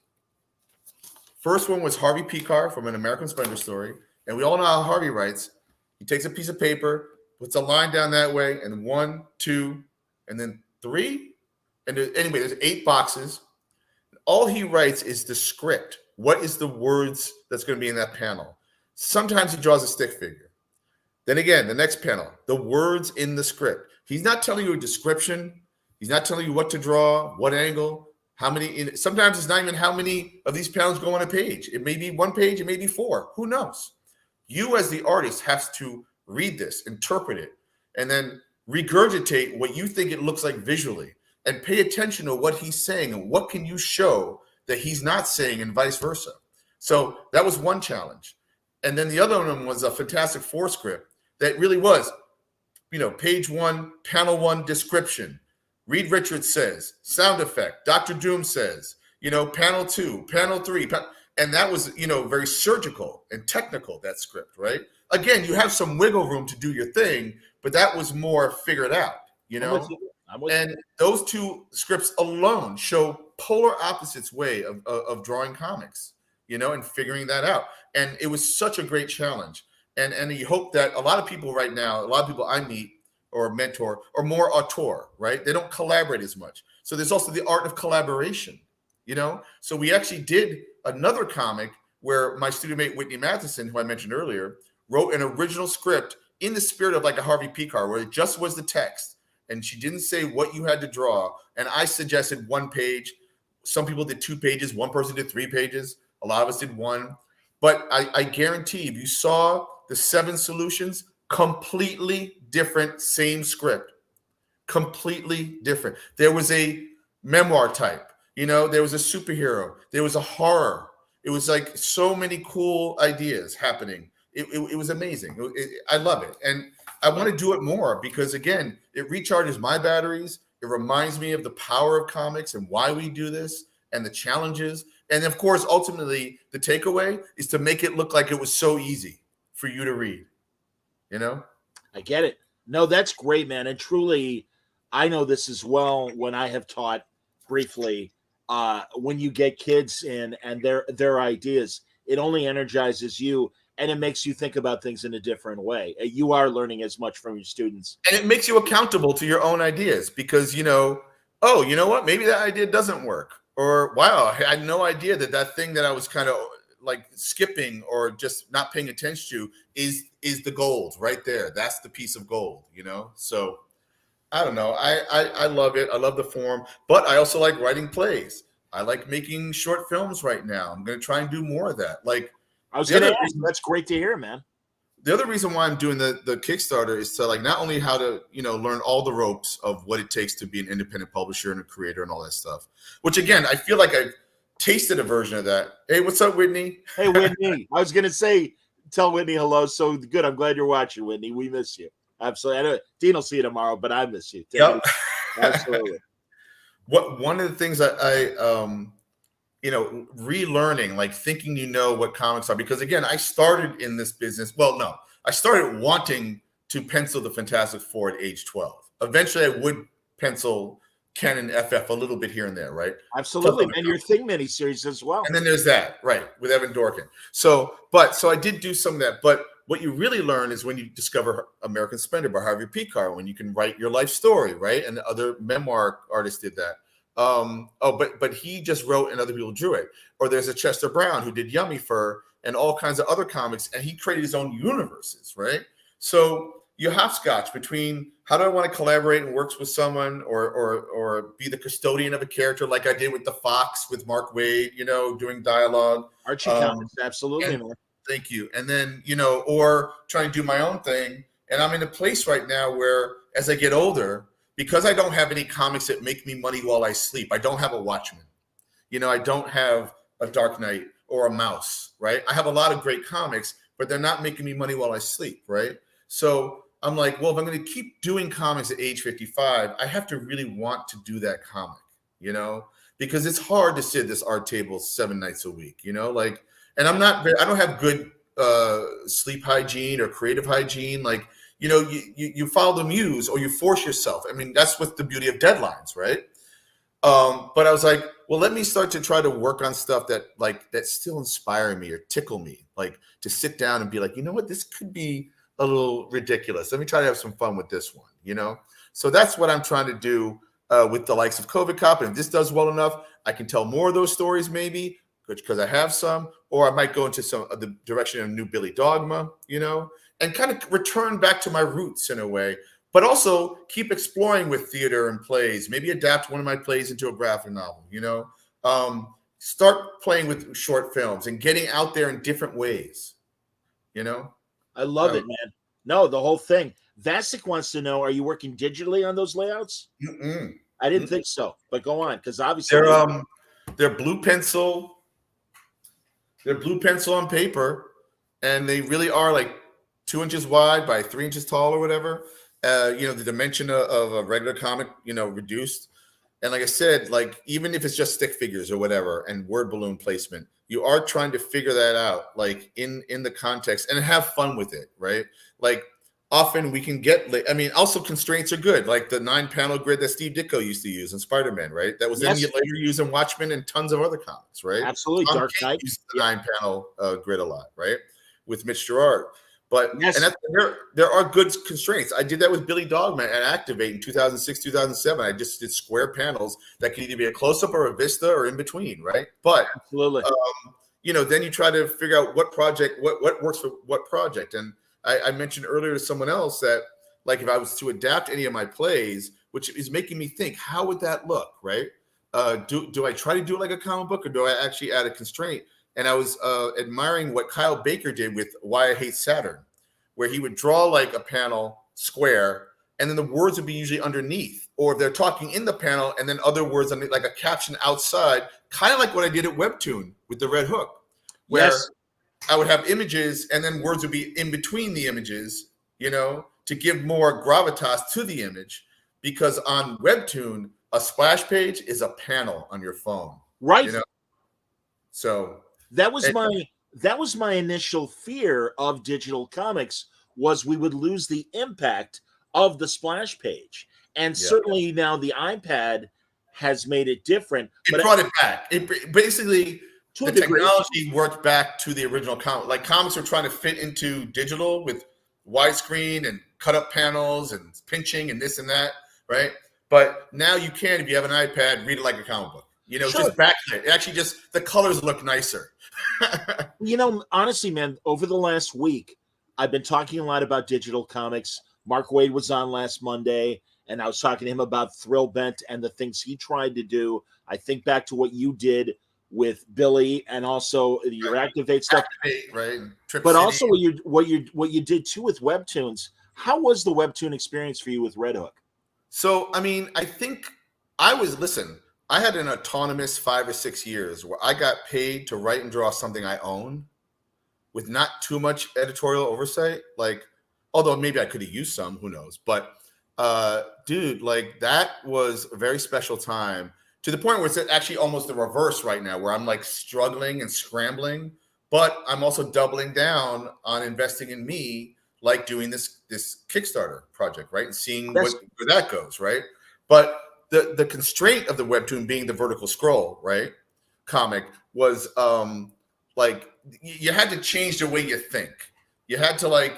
First one was Harvey Pekar from An American Splendor Story. And we all know how Harvey writes. He takes a piece of paper, puts a line down that way, and 1, 2, and then 3. And anyway, there's 8 boxes. All he writes is the script. What is the words that's going to be in that panel? Sometimes he draws a stick figure. Then again, the next panel, the words in the script. He's not telling you a description. He's not telling you what to draw, what angle, how many. Sometimes it's not even how many of these panels go on a page. It may be 1 page, it may be 4. Who knows? You as the artist has to read this, interpret it, and then regurgitate what you think it looks like visually, and pay attention to what he's saying and what can you show that he's not saying, and vice versa. So that was one challenge. And then the other one was a Fantastic Four script that really was, page 1, panel 1, description. Reed Richards says, sound effect. Dr. Doom says, panel 2, panel 3. And that was, very surgical and technical, that script, right? Again, you have some wiggle room to do your thing, but that was more figured out, And those 2 scripts alone show polar opposites way of drawing comics, and figuring that out. And it was such a great challenge. And you hope that a lot of people right now, a lot of people I meet or mentor are more auteur, right? They don't collaborate as much. So there's also the art of collaboration, So we actually did another comic where my student mate Whitney Matheson, who I mentioned earlier, wrote an original script in the spirit of like a Harvey Pekar, where it just was the text. And she didn't say what you had to draw. And I suggested 1 page. Some people did 2 pages. One person did 3 pages. A lot of us did 1. But I guarantee if you saw the 7 solutions, completely different, same script. Completely different. There was a memoir type. There was a superhero. There was a horror. It was like so many cool ideas happening. It was amazing. I love it. And I want to do it more because, again, it recharges my batteries. It reminds me of the power of comics and why we do this and the challenges. And, of course, ultimately, the takeaway is to make it look like it was so easy for you to read. I get it. No, that's great, man. And truly, I know this as well when I have taught briefly. When you get kids in and their ideas, it only energizes you. And it makes you think about things in a different way. You are learning as much from your students. And it makes you accountable to your own ideas because, you know what? Maybe that idea doesn't work. Or, wow, I had no idea that thing that I was kind of like skipping or just not paying attention to is the gold right there. That's the piece of gold, So I don't know. I love it. I love the form. But I also like writing plays. I like making short films right now. I'm going to try and do more of that. Like, I was going to ask, that's great to hear, man. The other reason why I'm doing the Kickstarter is to not only how to, learn all the ropes of what it takes to be an independent publisher and a creator and all that stuff, which again, I feel like I've tasted a version of that. Hey, what's up, Whitney? Hey, Whitney. I was going to say, tell Whitney hello. So good. I'm glad you're watching, Whitney. We miss you. Absolutely. I know Dean will see you tomorrow, but I miss you. Yep. Absolutely. One of the things I relearning, like thinking what comics are, because again, I started in this business. Well, no, I started wanting to pencil the Fantastic Four at age 12. Eventually, I would pencil Ken and FF a little bit here and there, right? Absolutely, and your Thing miniseries as well. And then there's that, right, with Evan Dorkin. So I did do some of that. But what you really learn is when you discover American Splendor by Harvey Pekar, when you can write your life story, right? And the other memoir artists did that. But he just wrote and other people drew it. Or there's a Chester Brown who did Yummy Fur and all kinds of other comics, and he created his own universes, right? So you hopscotch between how do I want to collaborate and work with someone or be the custodian of a character like I did with the Fox with Mark Waid, doing dialogue. Archie comics, absolutely. Thank you. And then, or trying to do my own thing. And I'm in a place right now where as I get older, because I don't have any comics that make me money while I sleep, I don't have a Watchmen. I don't have a Dark Knight or a Mouse, right? I have a lot of great comics, but they're not making me money while I sleep, right? So I'm like, well, if I'm going to keep doing comics at age 55, I have to really want to do that comic, because it's hard to sit at this art table 7 nights a week, and I don't have good sleep hygiene or creative hygiene. Like, you follow the muse or you force yourself. I mean, that's what's the beauty of deadlines, right? But I was like, well, let me start to try to work on stuff that still inspire me or tickle me, like to sit down and be like, you know what, this could be a little ridiculous. Let me try to have some fun with this one, So that's what I'm trying to do with the likes of COVID Cop. And if this does well enough, I can tell more of those stories maybe because I have some, or I might go into some of the direction of New Billy Dogma, and kind of return back to my roots in a way, but also keep exploring with theater and plays, maybe adapt one of my plays into a graphic novel, start playing with short films and getting out there in different ways, I love it, man. No, the whole thing. Vasic wants to know, are you working digitally on those layouts? Mm-mm. I didn't think so, but go on, because obviously they're blue pencil. They're blue pencil on paper, and they really are like 2 inches wide by 3 inches tall or whatever. The dimension of a regular comic, reduced. And like I said, like even if it's just stick figures or whatever and word balloon placement, you are trying to figure that out, like in the context, and have fun with it, right? Like often we can get, also constraints are good, like the 9-panel grid that Steve Ditko used to use in Spider-Man, right? That was then later used in Watchmen and tons of other comics, right? Absolutely, Tom Dark King Knight used the 9-panel grid a lot, right? With Mitch Gerard. But yes. and there are good constraints. I did that with Billy Dogman at Activate in 2006, 2007. I just did square panels that could either be a close-up or a vista or in between, right? But absolutely, then you try to figure out what project, what works for what project. And I mentioned earlier to someone else that, like, if I was to adapt any of my plays, which is making me think, how would that look, right? Do I try to do it like a comic book, or do I actually add a constraint? And I was admiring what Kyle Baker did with Why I Hate Saturn, where he would draw like a panel square, and then the words would be usually underneath, or if they're talking in the panel, and then other words underneath, like a caption outside, kind of like what I did at Webtoon with the Red Hook, where I would have images and then words would be in between the images, to give more gravitas to the image, because on Webtoon, a splash page is a panel on your phone. Right. So that was my initial fear of digital comics, was we would lose the impact of the splash page. And certainly now the iPad has made it different. It brought it back. It basically, the technology worked back to the original comic. Like comics were trying to fit into digital with widescreen and cut up panels and pinching and this and that, right? But now you can, if you have an iPad, read it like a comic book. Just backlit. It actually just, the colors look nicer. Honestly, man, over the last week, I've been talking a lot about digital comics. Mark Wade was on last Monday, and I was talking to him about Thrillbent and the things he tried to do. I think back to what you did with Billy and also your Activate stuff. Right. But also what you did too with Webtoons. How was the Webtoon experience for you with Red Hook? So, I think I had an autonomous 5 or 6 years where I got paid to write and draw something I own with not too much editorial oversight. Like, although maybe I could have used some, who knows? But dude, like that was a very special time, to the point where it's actually almost the reverse right now, where I'm like struggling and scrambling, but I'm also doubling down on investing in me, like doing this Kickstarter project, right? And seeing where that goes, right? But the constraint of the Webtoon being the vertical scroll, right? Comic was like you had to change the way you think. You had to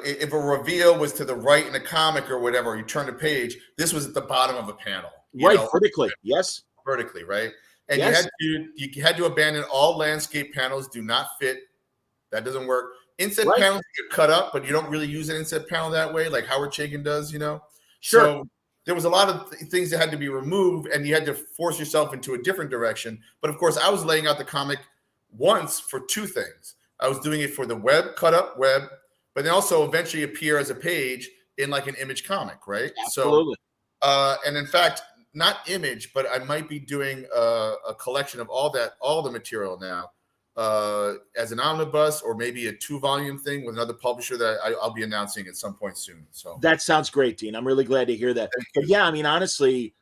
if a reveal was to the right in a comic or whatever, you turn the page, this was at the bottom of a panel. Vertically, yes. Vertically, right? And you had to abandon all landscape panels, do not fit. That doesn't work. Inset panels get cut up, but you don't really use an inset panel that way, like Howard Chaykin does, Sure. So there was a lot of things that had to be removed, and you had to force yourself into a different direction. But of course, I was laying out the comic once for 2 things. I was doing it for the web, cut up web, but then also eventually appear as a page in like an image comic, right? Absolutely. So, and in fact, not image, but I might be doing a collection of all the material now as an omnibus, or maybe a 2-volume thing with another publisher that I'll be announcing at some point soon. So that sounds great, Dean. I'm really glad to hear that. But yeah, honestly,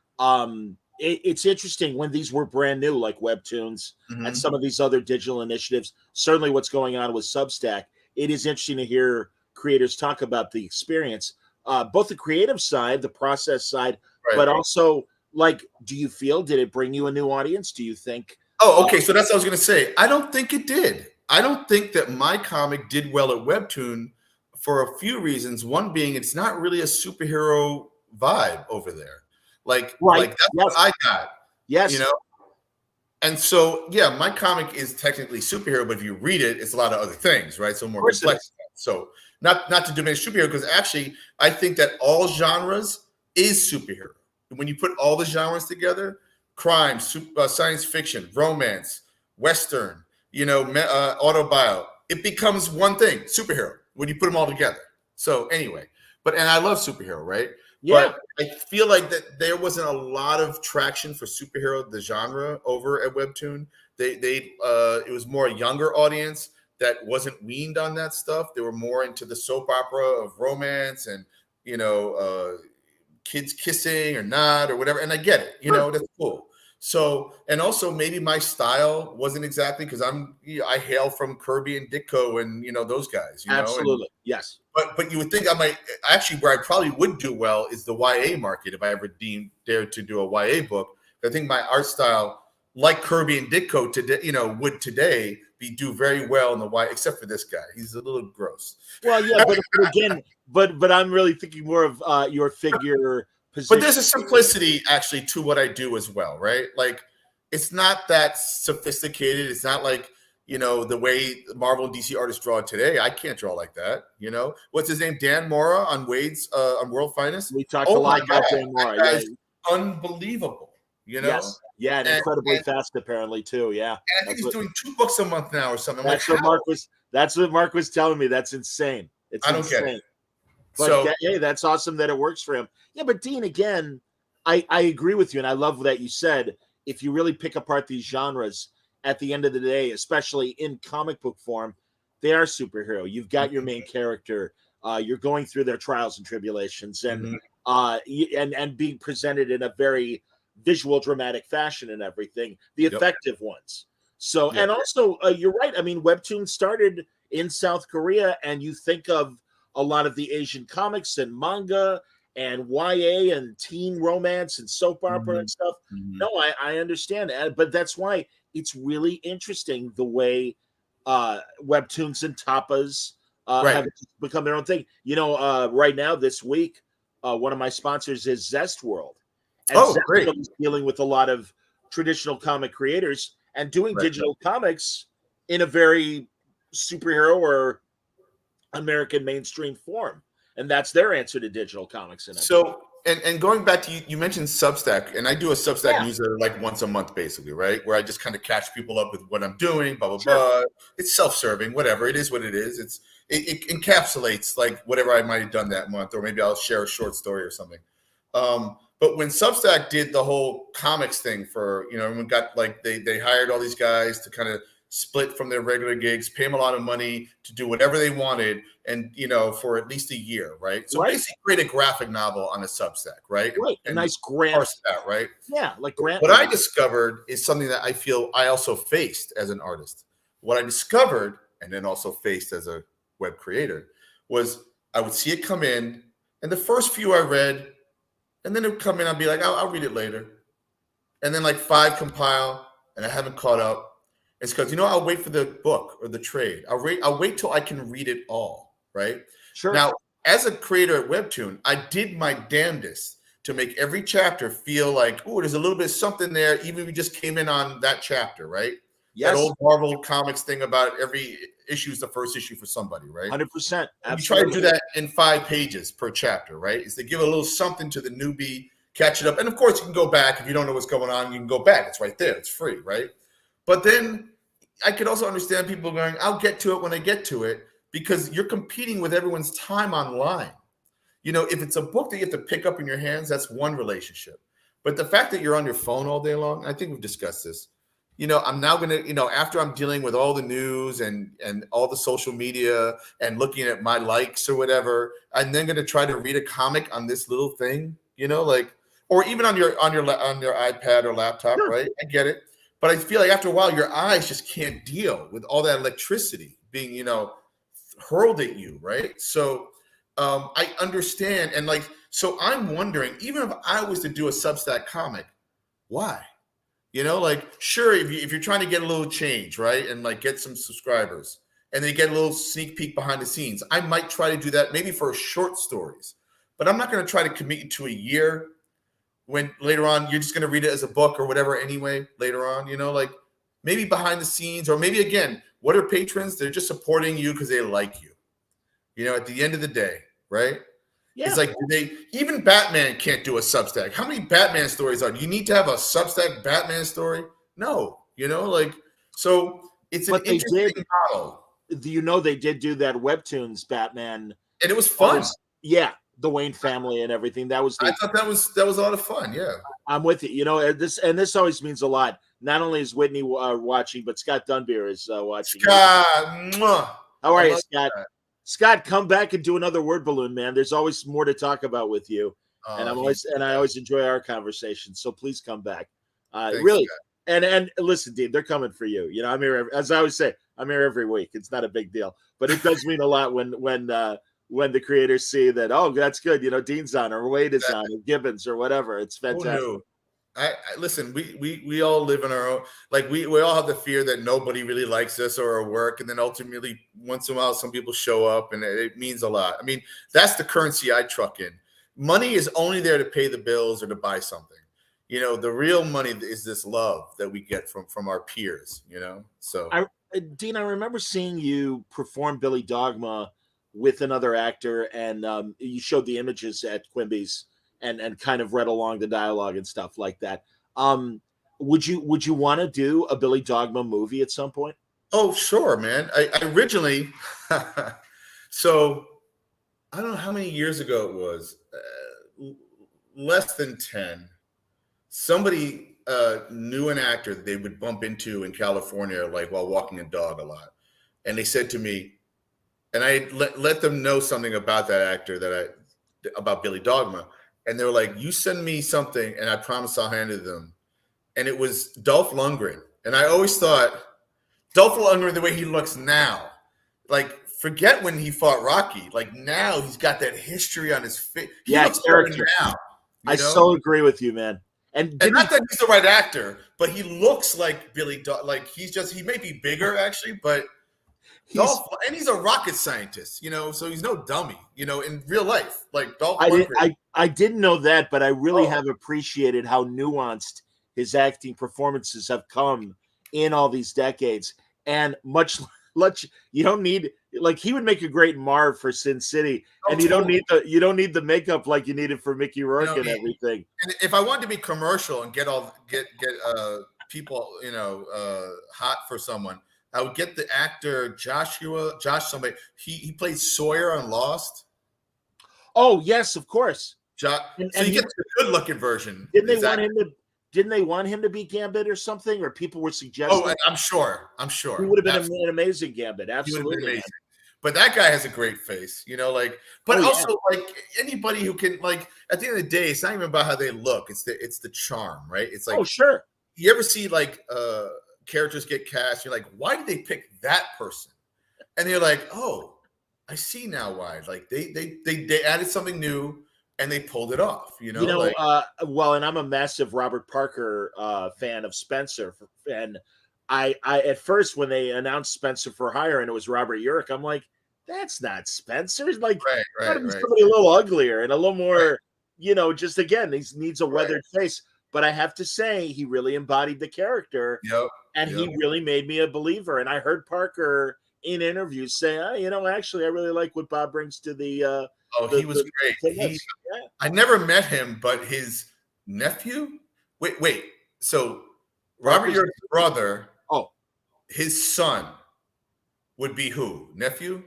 it's interesting when these were brand new, like Webtoons and some of these other digital initiatives. Certainly what's going on with Substack. It is interesting to hear creators talk about the experience, both the creative side, the process side, but also, do you feel, did it bring you a new audience? Do you think? Oh, okay. So that's what I was going to say. I don't think it did. I don't think that my comic did well at Webtoon for a few reasons. One being, it's not really a superhero vibe over there. Right. that's Yes. what I got, Yes. you know. And so, yeah, my comic is technically superhero, but if you read it, it's a lot of other things, right? So Of more course it complex. is. So not to diminish superhero, because actually I think that all genres is superhero. When you put all the genres together, crime, science fiction, romance, western, autobio, it becomes one thing, superhero, when you put them all together. So anyway, and I love superhero, right? Yeah. But I feel like that there wasn't a lot of traction for superhero, the genre, over at Webtoon. It was more a younger audience that wasn't weaned on that stuff. They were more into the soap opera of romance and kids kissing or not or whatever. And I get it, that's cool. So, and also maybe my style wasn't exactly, because I hail from Kirby and Ditko and those guys, Absolutely. Yes. But you would think I might actually, where I probably would do well is the YA market if I ever dared to do a YA book. I think my art style, like Kirby and Ditko today, would today do very well in the YA, except for this guy. He's a little gross. Well, yeah, but again, but I'm really thinking more of your figure position. But there's a simplicity actually to what I do as well, right? Like, it's not that sophisticated. It's not like the way Marvel and DC artists draw today. I can't draw like that. What's his name? Dan Mora on Wade's on World Finest. We talked a lot about Dan Mora. Yeah, unbelievable. Yes, yeah, and incredibly fast apparently too. Yeah, and I think he's doing 2 books a month now or something. That's what Mark was telling me. That's insane. I don't get it. But hey, that's awesome that it works for him. Yeah, but Dean, again, I agree with you, and I love that you said if you really pick apart these genres, at the end of the day, especially in comic book form, they are superhero. You've got your main character. You're going through their trials and tribulations, and and being presented in a very visual, dramatic fashion and everything. The effective ones. So, and also, you're right. I mean, Webtoon started in South Korea, and you think of a lot of the Asian comics and manga and YA and teen romance and soap opera and stuff. No, I understand, but that's why it's really interesting the way Webtoons and Tapas have become their own thing. Right now, this week, one of my sponsors is Zest World. And Zest World is dealing with a lot of traditional comic creators and doing digital comics in a very superhero or American mainstream form. And that's their answer to digital comics. So, and going back to you mentioned Substack, and I do a Substack newsletter like once a month, basically, right? Where I just kind of catch people up with what I'm doing, blah, blah, blah. It's self-serving, whatever. It is what it is. It encapsulates like whatever I might have done that month, or maybe I'll share a short story or something. But when Substack did the whole comics thing for, everyone got like, they hired all these guys to kind of split from their regular gigs, pay them a lot of money to do whatever they wanted, and for at least a year, right? So basically create a graphic novel on a Substack, right? Right, a nice grant. That, right? Yeah, like grant. What I discovered is something that I feel I also faced as an artist. What I discovered, and then also faced as a web creator, was I would see it come in, and the first few I read, and then it would come in, I'd be like, I'll read it later. And then like 5 compile, and I haven't caught up. It's because, I'll wait for the book or the trade. I'll wait till I can read it all, right? Sure. Now, as a creator at Webtoon, I did my damnedest to make every chapter feel like, oh, there's a little bit of something there, even if we just came in on that chapter, right? Yes. That old Marvel Comics thing about every issue is the first issue for somebody, right? 100%. You try to do that in 5 pages per chapter, right? Is to give a little something to the newbie, catch it up. And of course, you can go back. If you don't know what's going on, you can go back. It's right there. It's free, right? But then I could also understand people going, I'll get to it when I get to it, because you're competing with everyone's time online. If it's a book that you have to pick up in your hands, that's one relationship. But the fact that you're on your phone all day long, I think we've discussed this. I'm now going to, after I'm dealing with all the news and all the social media and looking at my likes or whatever, I'm then going to try to read a comic on this little thing, or even on your iPad or laptop, right? I get it. But I feel like after a while, your eyes just can't deal with all that electricity being, hurled at you, right? So I understand. And so I'm wondering, even if I was to do a Substack comic, why? Sure, if you're trying to get a little change, right? And get some subscribers and they get a little sneak peek behind the scenes, I might try to do that maybe for short stories, but I'm not going to try to commit you to a year when later on you're just going to read it as a book or whatever anyway later on, like maybe behind the scenes, or maybe again, what are patrons? They're just supporting you because they like you. At the end of the day, right? Yeah. It's like even Batman can't do a Substack. How many Batman stories are? You need to have a Substack Batman story? No, so it's an interesting model. They did do that Webtoons Batman, and it was fun. The Wayne family and everything. I thought that was a lot of fun. Yeah, I'm with you. This always means a lot. Not only is Whitney watching, but Scott Dunbier is watching. Scott, how are you, Scott? That. Scott, come back and do another word balloon, man. There's always more to talk about with you, and I always enjoy our conversation. So please come back. Really, Scott. And listen, Dean, they're coming for you. I'm here, as I always say, I'm here every week. It's not a big deal, but it does mean a lot when the creators see that. Oh, that's good. Dean's on, or Wade is on, or Gibbons, or whatever. It's fantastic. I listen. We all live in our own. Like we all have the fear that nobody really likes us or our work, and then ultimately, once in a while, some people show up, and it means a lot. I mean, that's the currency I truck in. Money is only there to pay the bills or to buy something. The real money is this love that we get from our peers. So Dean, I remember seeing you perform Billy Dogma with another actor, and you showed the images at Quimby's. And kind of read along the dialogue and stuff like that. Would you want to do a Billy Dogma movie at some point? Oh, sure, man. I originally, so I don't know how many years ago it was, less than 10. Somebody knew an actor that they would bump into in California, like while walking a dog a lot. And they said to me, and I let them know something about that actor about Billy Dogma. And they were like, you send me something, and I promise I'll hand it to them. And it was Dolph Lundgren. And I always thought, Dolph Lundgren, the way he looks now, like, forget when he fought Rocky. Like, now he's got that history on his face. He looks better now. I so agree with you, man. And not that he's the right actor, but he looks like Billy Dogma. Like, he may be bigger, actually, but he's a rocket scientist, so he's no dummy, in real life. Like Dolph Lundgren. I didn't know that, but I really have appreciated how nuanced his acting performances have come in all these decades. And much you don't need, like, he would make a great Marv for Sin City, and you don't need the makeup like you needed for Mickey Rourke and everything. And if I wanted to be commercial and get people hot for someone, I would get the actor Josh somebody. He played Sawyer on Lost. Oh yes, of course. So you get the good-looking version. Didn't they want him to be Gambit or something? Or people were suggesting? Oh, I'm sure. He would have been an amazing Gambit. Absolutely. Amazing. But that guy has a great face, But also, like, anybody who can, like, at the end of the day, it's not even about how they look. It's the charm, right? It's like, oh sure. You ever see like characters get cast? You're like, why did they pick that person? And they're like, oh, I see now why. Like they added something new and they pulled it off. Well, and I'm a massive Robert Parker fan of Spencer, and I at first when they announced Spencer for hire and it was Robert Urich, I'm like, that's not Spencer. It's like somebody a little uglier and a little more, just again, he needs a weathered face. But I have to say, he really embodied the character, and he really made me a believer. And I heard Parker in interviews say, actually, I really like what Bob brings to the. He was great. I never met him, but his nephew. Wait. So Robert Urich's brother. Oh, his son would be who? Nephew?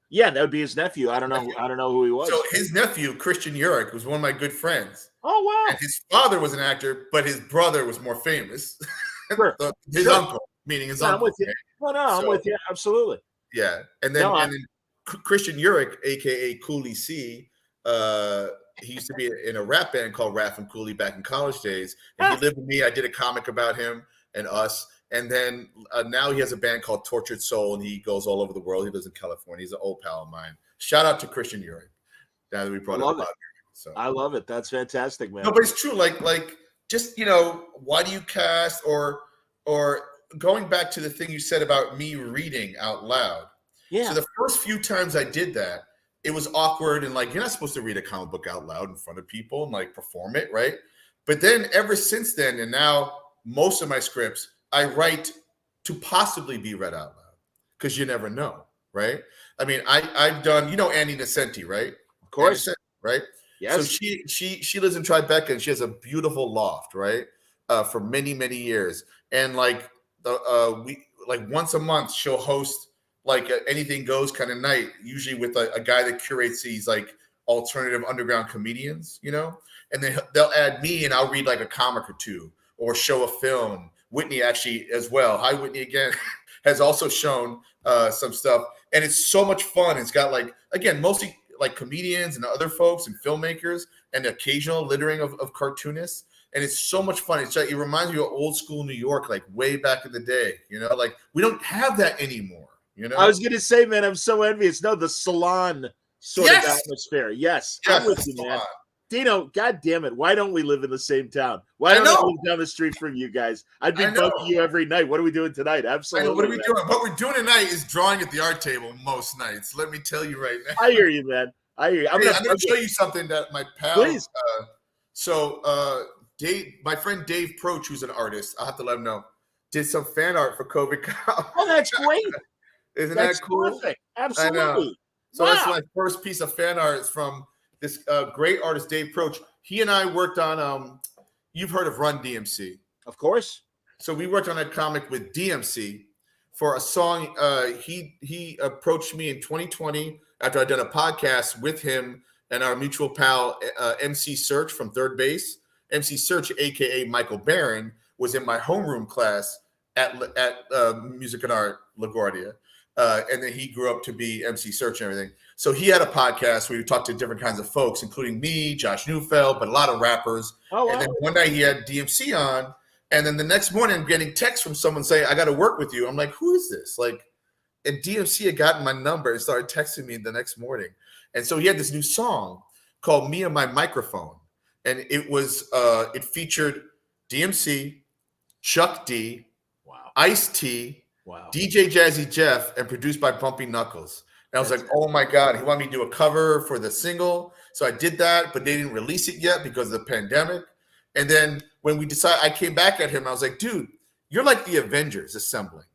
Yeah, that would be his nephew. I don't know who he was. So his nephew, Christian Urich, was one of my good friends. Oh, wow. And his father was an actor, but his brother was more famous. Sure. His uncle, meaning his uncle. I'm with you. I'm with you. Absolutely. Yeah. And then, Christian Urich, a.k.a. Cooley C., he used to be in a rap band called Raph and Cooley back in college days. And he lived with me. I did a comic about him and us. And then now he has a band called Tortured Soul, and he goes all over the world. He lives in California. He's an old pal of mine. Shout out to Christian Urich. Now that we brought it up. So I love it. That's fantastic, man. No, but it's true. Like just, why do you cast or going back to the thing you said about me reading out loud. Yeah. So the first few times I did that, it was awkward and like, you're not supposed to read a comic book out loud in front of people and like perform it. Right. But then ever since then, and now most of my scripts, I write to possibly be read out loud because you never know, right? I mean, I've done, Annie Nesenti, right? Of course. Annie Nesenti, right? So Yes. she lives in Tribeca and she has a beautiful loft, right? For many, many years. And like we like once a month she'll host like anything goes kind of night, usually with a guy that curates these like alternative underground comedians, and then they'll add me and I'll read like a comic or two or show a film. Whitney actually as well. Hi, Whitney again. Has also shown some stuff. And it's so much fun. It's got like, again, mostly like comedians and other folks and filmmakers and occasional littering of cartoonists. And it's so much fun. It's like, it reminds me of old school New York, like way back in the day, like we don't have that anymore. I was going to say, man, I'm so envious. No, the salon sort of atmosphere. Yes. I'm with you, man. Dino, God damn it. Why don't we live in the same town? Why don't I live down the street from you guys? I'd be bugging you every night. What are we doing tonight? Absolutely. What are we doing? What we're doing tonight is drawing at the art table most nights. Let me tell you right now. I hear you, man. I hear you. I'm going to show you something that my pal. Please. Dave, my friend Dave Proch, who's an artist, I'll have to let him know, did some fan art for COVID Cow. Oh, that's great. Isn't that cool? Perfect. Absolutely. So that's my first piece of fan art is from this great artist, Dave Proch. He and I worked on, you've heard of Run DMC. Of course. So we worked on a comic with DMC for a song. He approached me in 2020 after I'd done a podcast with him and our mutual pal, MC Search from Third Base. MC Search, a.k.a. Michael Barron, was in my homeroom class at Music and Art LaGuardia. And then he grew up to be MC Search and everything. So he had a podcast where we talked to different kinds of folks, including me, Josh Neufeld, but a lot of rappers. Oh, wow. And then one night he had DMC on. And then the next morning I'm getting texts from someone saying, I got to work with you. I'm like, who is this? And DMC had gotten my number and started texting me the next morning. And so he had this new song called Me and My Microphone. And it was it featured DMC, Chuck D, Ice-T, DJ Jazzy Jeff, and produced by Bumpy Knuckles. And I was like, oh my God, he wanted me to do a cover for the single. So I did that, but they didn't release it yet because of the pandemic. And then when we decided, I came back at him. I was like, dude, you're like the Avengers assembling.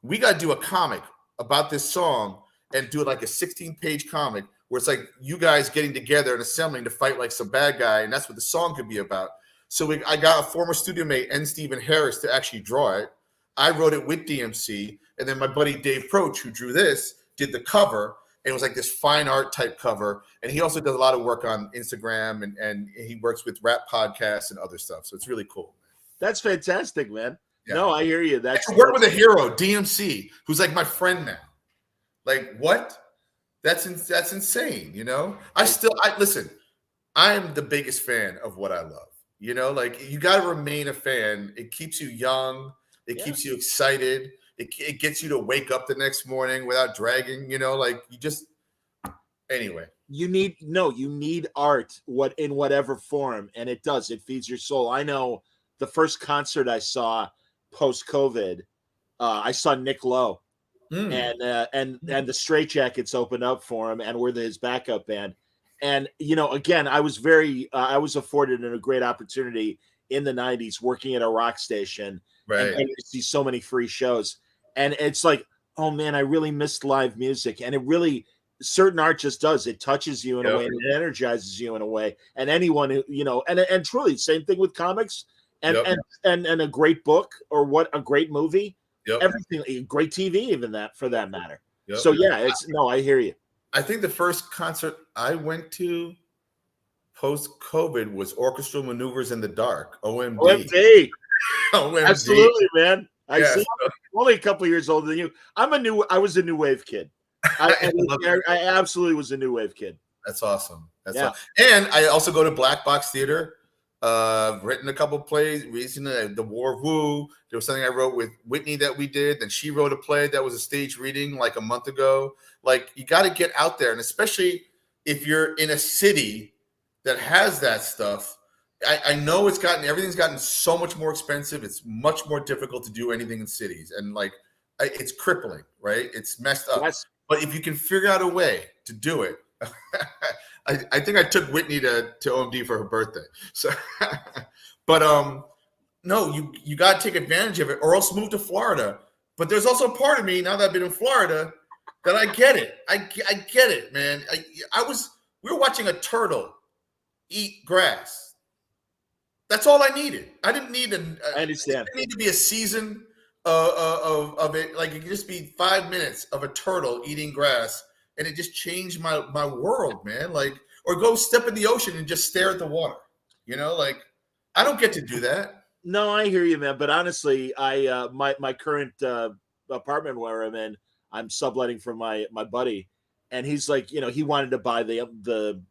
We got to do a comic about this song and do it like a 16-page comic where it's like you guys getting together and assembling to fight like some bad guy. And that's what the song could be about. So I got a former studio mate, N. Stephen Harris, to actually draw it. I wrote it with DMC. And then my buddy Dave Proch, who drew this, did the cover. And it was like this fine art type cover. And he also does a lot of work on Instagram and he works with rap podcasts and other stuff. So it's really cool. That's fantastic, man. Yeah. No, I hear you. That's I work with a hero, DMC, who's like my friend now. Like, what? That's insane, listen, I am the biggest fan of what I love. You got to remain a fan. It keeps you young. It keeps you excited. It gets you to wake up the next morning without dragging, anyway. You need art in whatever form. And it does. It feeds your soul. I know the first concert I saw post-COVID, I saw Nick Lowe. And the Straight Jackets opened up for him and were his backup band. And, again, I was afforded a great opportunity in the 90s working at a rock station. Right. And to see so many free shows. And it's like, oh, man, I really missed live music. And it really, certain art just does. It touches you in a way and it energizes you in a way. And anyone who, and truly, same thing with comics and a great book or a great movie. Everything, great TV, even that for that matter. So I hear you. I think the first concert I went to post-COVID was Orchestral Maneuvers in the Dark. OMD. Absolutely, man. I'm only a couple years older than you. I was a new wave kid. I absolutely was a new wave kid. That's awesome. Awesome. And I also go to Black Box Theater. Written a couple plays recently. The War of Woo. There was something I wrote with Whitney that we did. Then she wrote a play that was a stage reading like a month ago. Like, you got to get out there, and especially if you're in a city that has that stuff. I know everything's gotten so much more expensive. It's much more difficult to do anything in cities, and it's crippling, right? It's messed up. But if you can figure out a way to do it, I think I took Whitney to OMD for her birthday. So, but no, you got to take advantage of it, or else move to Florida. But there's also a part of me now that I've been in Florida that I get it. I get it, man. We were watching a turtle eat grass. That's all I needed. I didn't need I understand. It didn't need to be a season of it. Like it could just be 5 minutes of a turtle eating grass, and it just changed my world, man. Like, or go step in the ocean and just stare at the water. Like I don't get to do that. No, I hear you, man. But honestly, I my current apartment where I'm in, I'm subletting from my buddy, and he's like, he wanted to buy the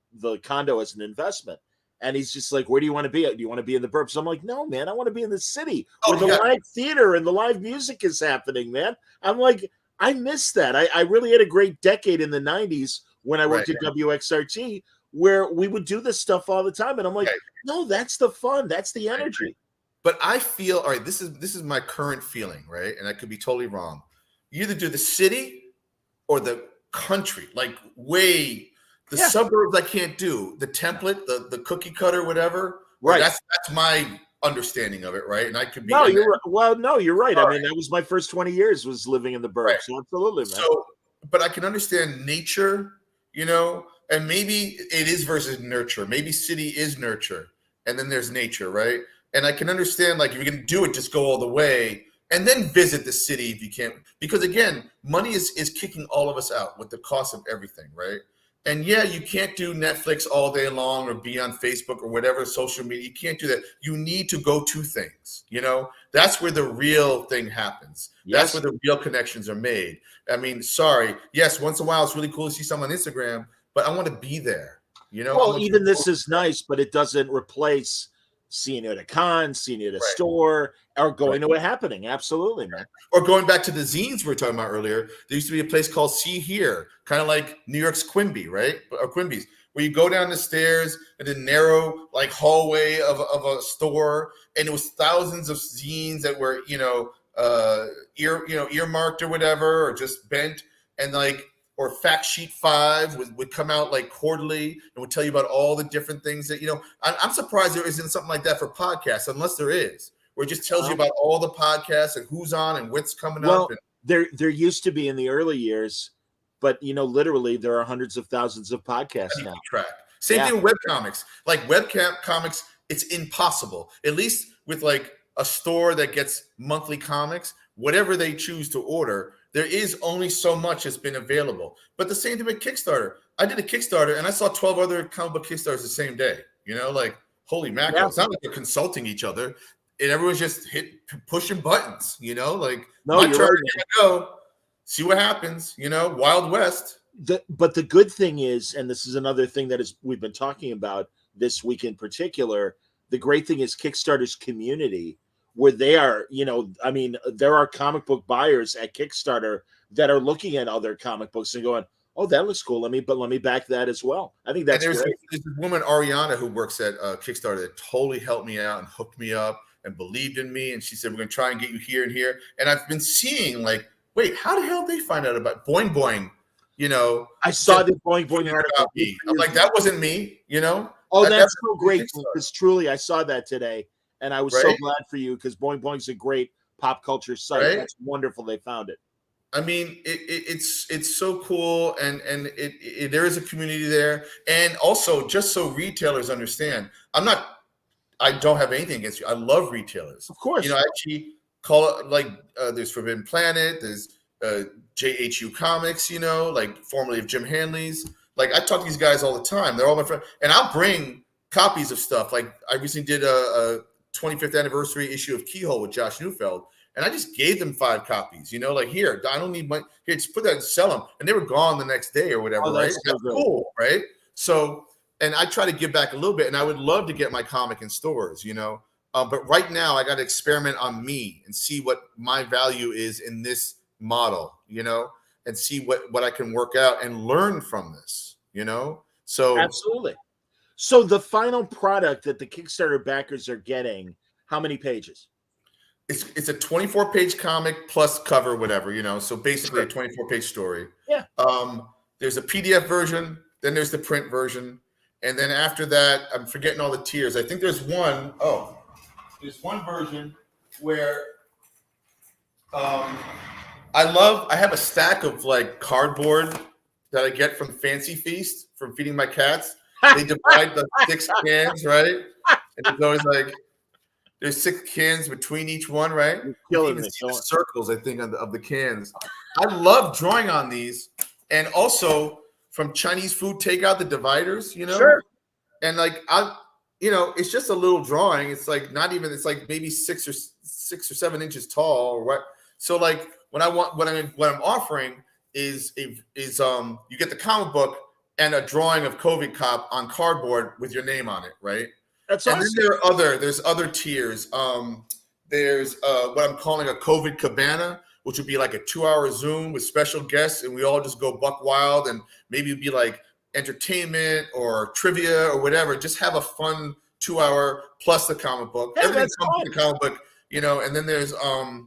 condo as an investment. And he's just like, where do you want to be? Do you want to be in the burbs? I'm like, no, man, I want to be in the city where the live theater and the live music is happening, man. I'm like, I miss that. I really had a great decade in the 90s when I worked at WXRT where we would do this stuff all the time. And I'm like, no, that's the fun. That's the energy. But I feel, all right, this is my current feeling, right? And I could be totally wrong. You either do the city or the country, like the suburbs I can't do. The template, the cookie cutter, whatever. Right. That's my understanding of it, right? And I could be. No, you're right. Well, no, you're right. I mean, that was my first 20 years was living in the burbs. Right. So absolutely, man. So, but I can understand nature, and maybe it is versus nurture. Maybe city is nurture, and then there's nature, right? And I can understand, like, if you're going to do it, just go all the way and then visit the city if you can. Because, again, money is kicking all of us out with the cost of everything, right? And, yeah, you can't do Netflix all day long or be on Facebook or whatever social media. You can't do that. You need to go to things, That's where the real thing happens. Yes. That's where the real connections are made. I mean, sorry. Yes, once in a while it's really cool to see someone on Instagram, but I want to be there, Well, even this is nice, but it doesn't replace seeing it at a con, seeing it at a store, or going to a happening. Absolutely, man. Or going back to the zines we were talking about earlier, there used to be a place called See Here, kind of like New York's Quimby, right? Or Quimby's, where you go down the stairs in the narrow like hallway of a store, and it was thousands of zines that were, earmarked or whatever, or just bent, and like, or Fact Sheet 5 would come out like quarterly and would tell you about all the different things that, I'm surprised there isn't something like that for podcasts, unless there is, where it just tells you about all the podcasts and who's on and what's coming up. There used to be in the early years, but, literally there are hundreds of thousands of podcasts now. Same thing with webcomics. Like webcomics, it's impossible, at least with like a store that gets monthly comics, whatever they choose to order. There is only so much that's been available. But the same thing with Kickstarter. I did a Kickstarter and I saw 12 other comic book Kickstarters the same day. Like, holy mackerel. It's not like they're consulting each other. And everyone's just pushing buttons, like, no, my turn, here I go. See what happens, Wild West. But the good thing is, and this is another thing that we've been talking about this week in particular, the great thing is Kickstarter's community, where they are, there are comic book buyers at Kickstarter that are looking at other comic books and going, oh, that looks cool. Let me back that as well. I think that's great. There's this woman, Ariana, who works at Kickstarter that totally helped me out and hooked me up and believed in me. And she said, we're going to try and get you here and here. And I've been seeing like, wait, how the hell did they find out about Boing Boing? I saw the Boing Boing article. I'm like, that wasn't me, Oh, that's so great. Because truly, I saw that today. And I was so glad for you because Boing Boing's a great pop culture site. Right? That's wonderful. They found it. I mean, it's so cool, and there is a community there, and also just so retailers understand, I don't have anything against you. I love retailers, of course. I actually call it like there's Forbidden Planet, there's JHU Comics, like formerly of Jim Hanley's. Like I talk to these guys all the time. They're all my friends, and I'll bring copies of stuff. Like I recently did a 25th anniversary issue of Keyhole with Josh Neufeld. And I just gave them 5 copies, like, here, I don't need money. Here, just put that and sell them. And they were gone the next day or whatever, right? That's cool, right? So, and I try to give back a little bit, and I would love to get my comic in stores, But right now, I got to experiment on me and see what my value is in this model, and see what I can work out and learn from this, So absolutely. So the final product that the Kickstarter backers are getting, how many pages? It's a 24-page comic plus cover, whatever, So basically a 24-page story. Yeah. There's a PDF version, Then there's the print version. And then after that, I'm forgetting all the tiers. I think there's one. Oh, there's one version where I have a stack of like cardboard that I get from Fancy Feast from feeding my cats. They divide the 6 cans, right? And it's always like there's 6 cans between each one, right? You're You killing can even me. see the circles, I think, of the cans. I love drawing on these, and also from Chinese food takeout, the dividers, Sure. and like it's just a little drawing. It's like not even. It's like maybe 6 or 7 inches tall, or what? So like what I'm offering is you get the comic book and a drawing of COVID Cop on cardboard with your name on it, right? That's And awesome. then there's other tiers. There's what I'm calling a COVID Cabana, which would be like a 2-hour Zoom with special guests, and we all just go buck wild, and maybe it'd be like entertainment or trivia or whatever. Just have a fun 2-hour plus the comic book. Yeah, Everything that's comes fun. with the comic book, And then there's a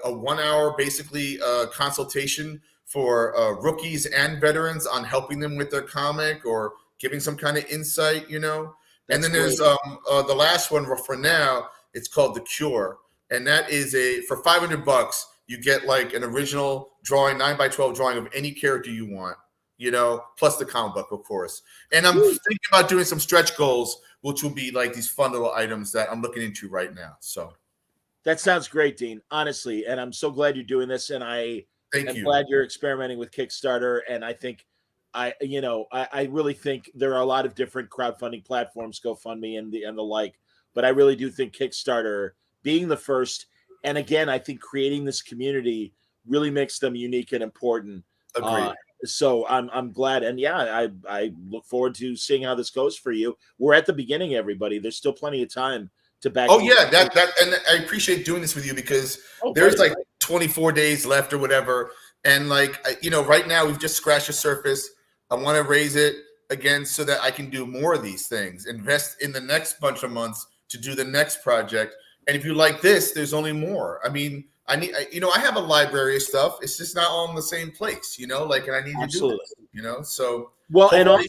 1-hour basically consultation for rookies and veterans on helping them with their comic or giving some kind of insight, And then there's the last one for now. It's called The Cure, and that is for $500. You get like an original drawing, 9x12 drawing of any character you want, plus the comic book, of course. And I'm thinking about doing some stretch goals, which will be like these fun little items that I'm looking into right now. So that sounds great, Dean, honestly. And I'm so glad you're doing this. And thank you. Glad you're experimenting with Kickstarter. And I think I really think there are a lot of different crowdfunding platforms, GoFundMe and the like. But I really do think Kickstarter being the first, and again, I think creating this community really makes them unique and important. Agreed. So I'm glad, and yeah, I look forward to seeing how this goes for you. We're at the beginning, everybody. There's still plenty of time to back. Oh yeah, that and I appreciate doing this with you because there's like 24 days left or whatever, and like right now we've just scratched the surface. I want to raise it again so that I can do more of these things. Invest in the next bunch of months to do the next project. And if you like this, there's only more. I mean, I have a library of stuff. It's just not all in the same place, and I need to do this, So and also,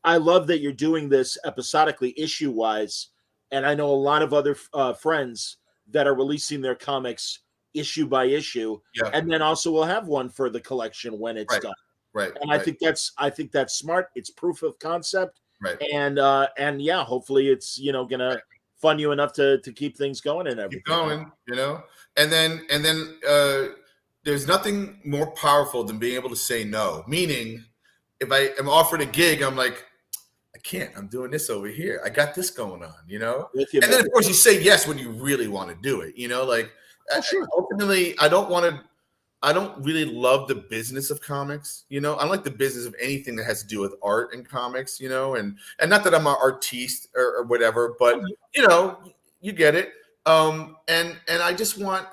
I love that you're doing this episodically, issue wise. And I know a lot of other friends that are releasing their comics issue by issue, and then also we'll have one for the collection when it's done. Right. And I think that's smart. It's proof of concept. Right. And yeah, hopefully it's gonna fund you enough to keep things going and everything. Keep going, And then there's nothing more powerful than being able to say no. Meaning, if I am offered a gig, I'm like, I can't. I'm doing this over here. I got this going on, And then of course you say yes when you really want to do it, Ultimately, I don't really love the business of comics, I like the business of anything that has to do with art and comics, and not that I'm an artiste or whatever, but you get it. And I just want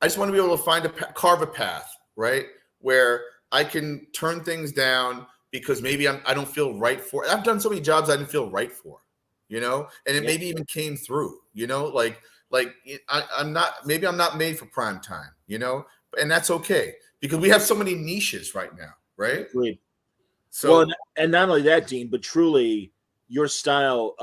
to be able to carve a path, right, where I can turn things down because maybe I don't feel right for it. I've done so many jobs I didn't feel right for, and it maybe even came through, I'm not made for prime time, and that's okay because we have so many niches right now, right? Agreed. So, and not only that, Dean, but truly your style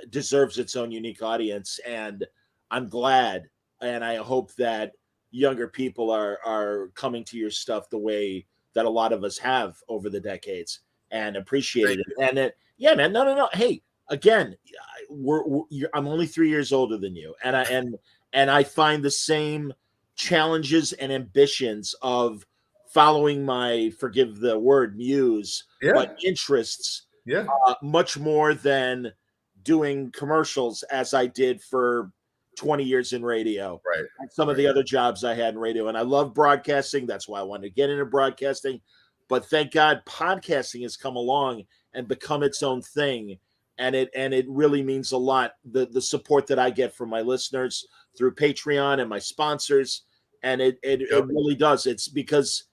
deserves its own unique audience, and I'm glad, and I hope that younger people are coming to your stuff the way that a lot of us have over the decades and appreciated it. And yeah, man, no. Hey, again, I'm only 3 years older than you, and I find the same challenges and ambitions of following my, forgive the word, muse, but interests, much more than doing commercials as I did for 20 years in radio. Right. And some of the other jobs I had in radio. And I love broadcasting. That's why I wanted to get into broadcasting. But thank God podcasting has come along and become its own thing. And it really means a lot, the support that I get from my listeners through Patreon and my sponsors. And it really does. It's because,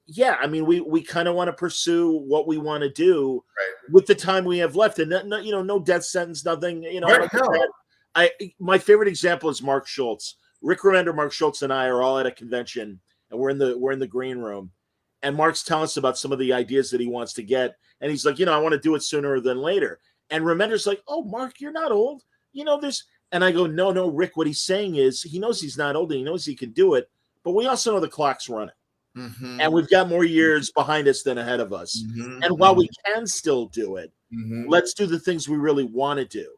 yeah, I mean, we kind of want to pursue what we want to do with the time we have left. And no death sentence, nothing, my favorite example is Mark Schultz. Rick Remender, Mark Schultz, and I are all at a convention, and we're in the green room, And Mark's telling us about some of the ideas that he wants to get. And he's like, I want to do it sooner than later. And Remender's like, oh, Mark, you're not old. There's, and I go, no, Rick, what he's saying is he knows he's not old and he knows he can do it. But we also know the clock's running. Mm-hmm. And we've got more years behind us than ahead of us. Mm-hmm. And while we can still do it, let's do the things we really want to do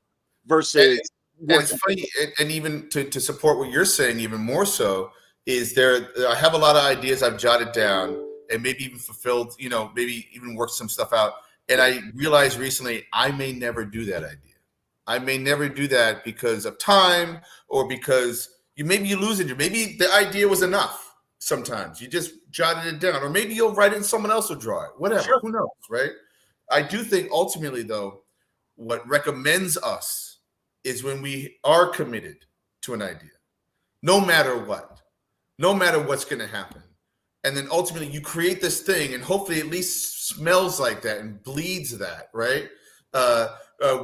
versus. And it's funny, and even to support what you're saying, even more so, is I have a lot of ideas I've jotted down and maybe even fulfilled, maybe even worked some stuff out. And I realized recently I may never do that idea. I may never do that because of time or because maybe you lose it. Maybe the idea was enough sometimes. You just jotted it down. Or maybe you'll write it and someone else will draw it. Whatever. Sure. Who knows, right? I do think ultimately, though, what recommends us is when we are committed to an idea, no matter what's going to happen. And then ultimately you create this thing and hopefully at least smells like that and bleeds that, right?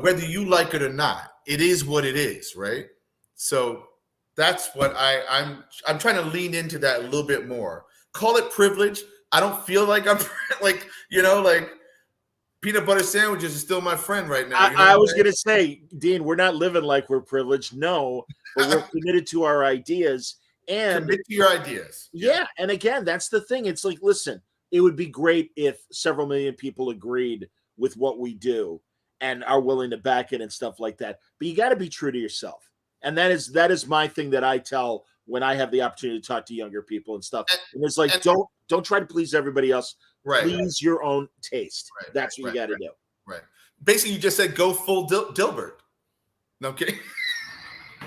Whether you like it or not, it is what it is, right? So that's what I'm trying to lean into that a little bit more. Call it privilege. I don't feel like I'm like peanut butter sandwiches is still my friend right now. I was going to say, Dean, we're not living like we're privileged. No, but we're committed to our ideas. And commit to your ideas. Yeah. And again, that's the thing. It's like, listen, it would be great if several million people agreed with what we do and are willing to back it and stuff like that. But you got to be true to yourself. And that is my thing that I tell when I have the opportunity to talk to younger people and stuff. And it's like, don't try to please everybody else. Right. Please your own taste. Right. That's what you got to do. Right. Basically, you just said go full Dilbert. No kidding.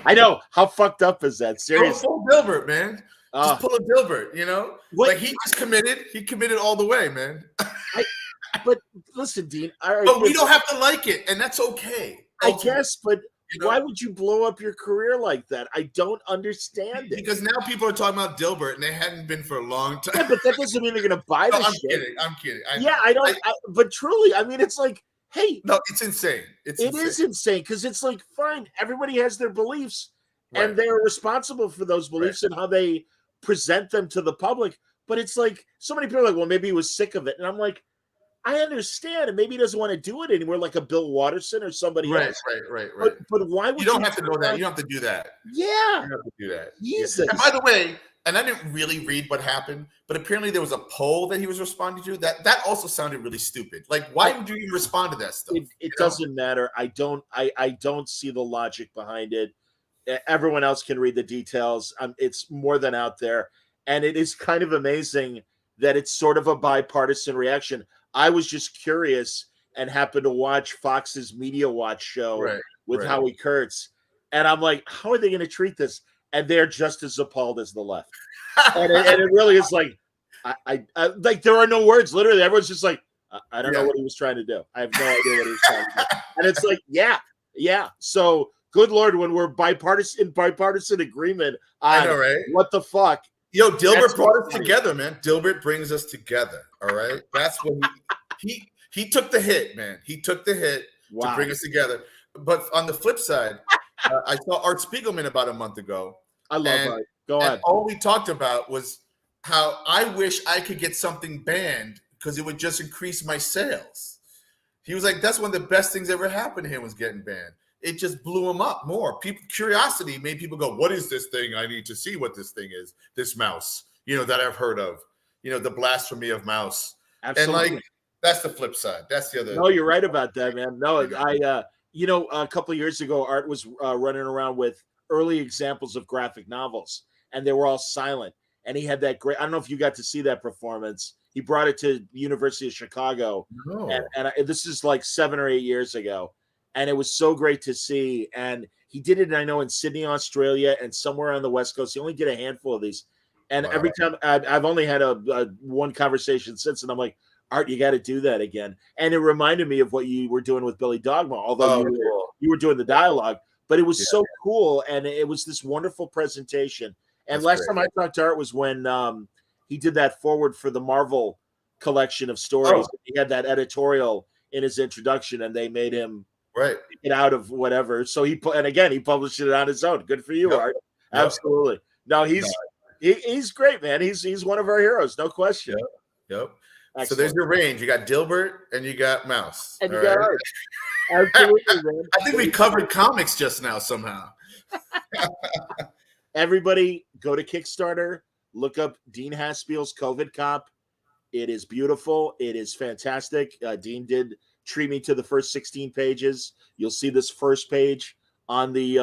I know. How fucked up is that? Seriously. Go full Dilbert, man. Just pull a Dilbert, Like he just committed. He committed all the way, man. But listen, Dean. But we don't have to like it, and that's okay. Ultimately. I guess, but why would you blow up your career like that? I don't understand it. Because now people are talking about Dilbert, and they hadn't been for a long time. Yeah, but that doesn't mean they're going to buy the shit. I'm kidding. I don't. But truly, I mean, it's like, hey. No, it's insane. It is insane because it's like, fine, everybody has their beliefs, and they're responsible for those beliefs and how they present them to the public. But it's like, so many people are like, well, maybe he was sick of it. And I'm like, I understand, and maybe he doesn't want to do it anymore, like a Bill Watterson or somebody else. Right. But why would you don't have to go that? You don't have to do that. Yeah, you don't have to do that. Jesus. Yeah. And by the way, and I didn't really read what happened, but apparently there was a poll that he was responding to. That also sounded really stupid. Like, why would you even respond to that stuff? It doesn't matter. I don't see the logic behind it. Everyone else can read the details. It's more than out there, and it is kind of amazing that it's sort of a bipartisan reaction. I was just curious and happened to watch Fox's Media Watch show with Howie Kurtz. And I'm like, how are they going to treat this? And they're just as appalled as the left. and it really is like, I like, there are no words. Literally, everyone's just like, I don't know what he was trying to do. I have no idea what he was trying to do. And it's like, yeah. So good Lord, when we're bipartisan agreement on what the fuck. Yo, Dilbert brought us together, man. Dilbert brings us together. All right. That's when he took the hit, man. He took the hit to bring us together. But on the flip side, I saw Art Spiegelman about a month ago. I love Art. Go ahead. All we talked about was how I wish I could get something banned because it would just increase my sales. He was like, that's one of the best things that ever happened to him was getting banned. It just blew him up more. Curiosity made people go, what is this thing? I need to see what this thing is. This mouse, that I've heard of, the blasphemy of mouse. Absolutely. And like, that's the flip side. That's the other. No, you're right about that, man. No, a couple of years ago, Art was running around with early examples of graphic novels, and they were all silent. And he had that great, I don't know if you got to see that performance. He brought it to the University of Chicago. No. And this is like 7 or 8 years ago. And it was so great to see. And he did it, I know, in Sydney, Australia, and somewhere on the West Coast. He only did a handful of these. And every time I've only had a one conversation since, and I'm like, Art, you got to do that again. And it reminded me of what you were doing with Billy Dogma, although you were doing the dialogue. But it was so cool, and it was this wonderful presentation. And last time I talked to Art was when he did that forward for the Marvel collection of stories. He had that editorial in his introduction, and they made him get out of whatever. So he published it on his own. Good for you, Art. Absolutely. No, he's great, man. He's one of our heroes, no question. Yep. So Excellent. there's your range. You got Dilbert and you got Mouse. And all you got right? Art. Absolutely, man. I think we covered comics just now somehow. Everybody go to Kickstarter, look up Dean Haspiel's COVID Cop. It is beautiful. It is fantastic. Dean did treat me to the first 16 pages. You'll see this first page on the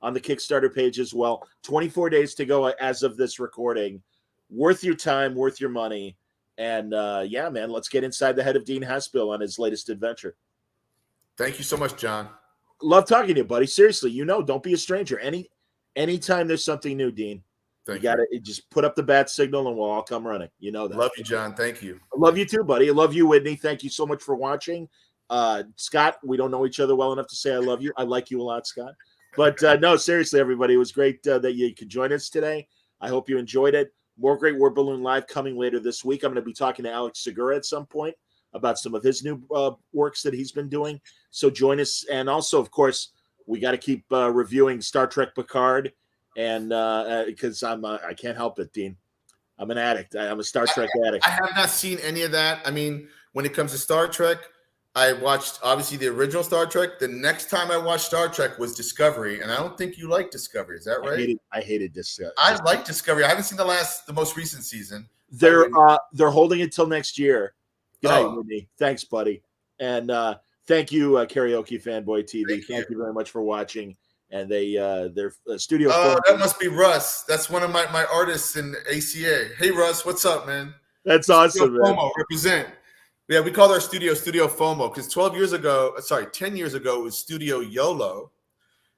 Kickstarter page as well. 24 days to go as of this recording. Worth your time, worth your money. And yeah, man, let's get inside the head of Dean Haspiel on his latest adventure. Thank you so much, John. Love talking to you, buddy. Seriously, don't be a stranger. Anytime there's something new, Dean, you got to just put up the bat signal and we'll all come running. You know that. Love you, John. Thank you. I love you too, buddy. I love you, Whitney. Thank you so much for watching. Scott, we don't know each other well enough to say I love you. I like you a lot, Scott. But no, seriously, everybody, it was great that you could join us today. I hope you enjoyed it. More Great Word Balloon Live coming later this week. I'm going to be talking to Alex Segura at some point about some of his new works that he's been doing. So join us. And also, of course, we got to keep reviewing Star Trek Picard. And because I can't help it, Dean. I'm an addict. I'm a Star Trek addict. I have not seen any of that. I mean, when it comes to Star Trek, I watched obviously the original Star Trek. The next time I watched Star Trek was Discovery, and I don't think you like Discovery. Is that right? I hated this. I like Discovery. I haven't seen the most recent season. They're holding it till next year. Good night, Whitney. Thanks, buddy. And thank you, Karaoke Fanboy TV. Thank you very much for watching. And their studio. That must be Russ. That's one of my artists in ACA. Hey, Russ, what's up, man? That's awesome, man. FOMO, represent. Yeah, we called our studio FOMO because 10 years ago, it was Studio YOLO.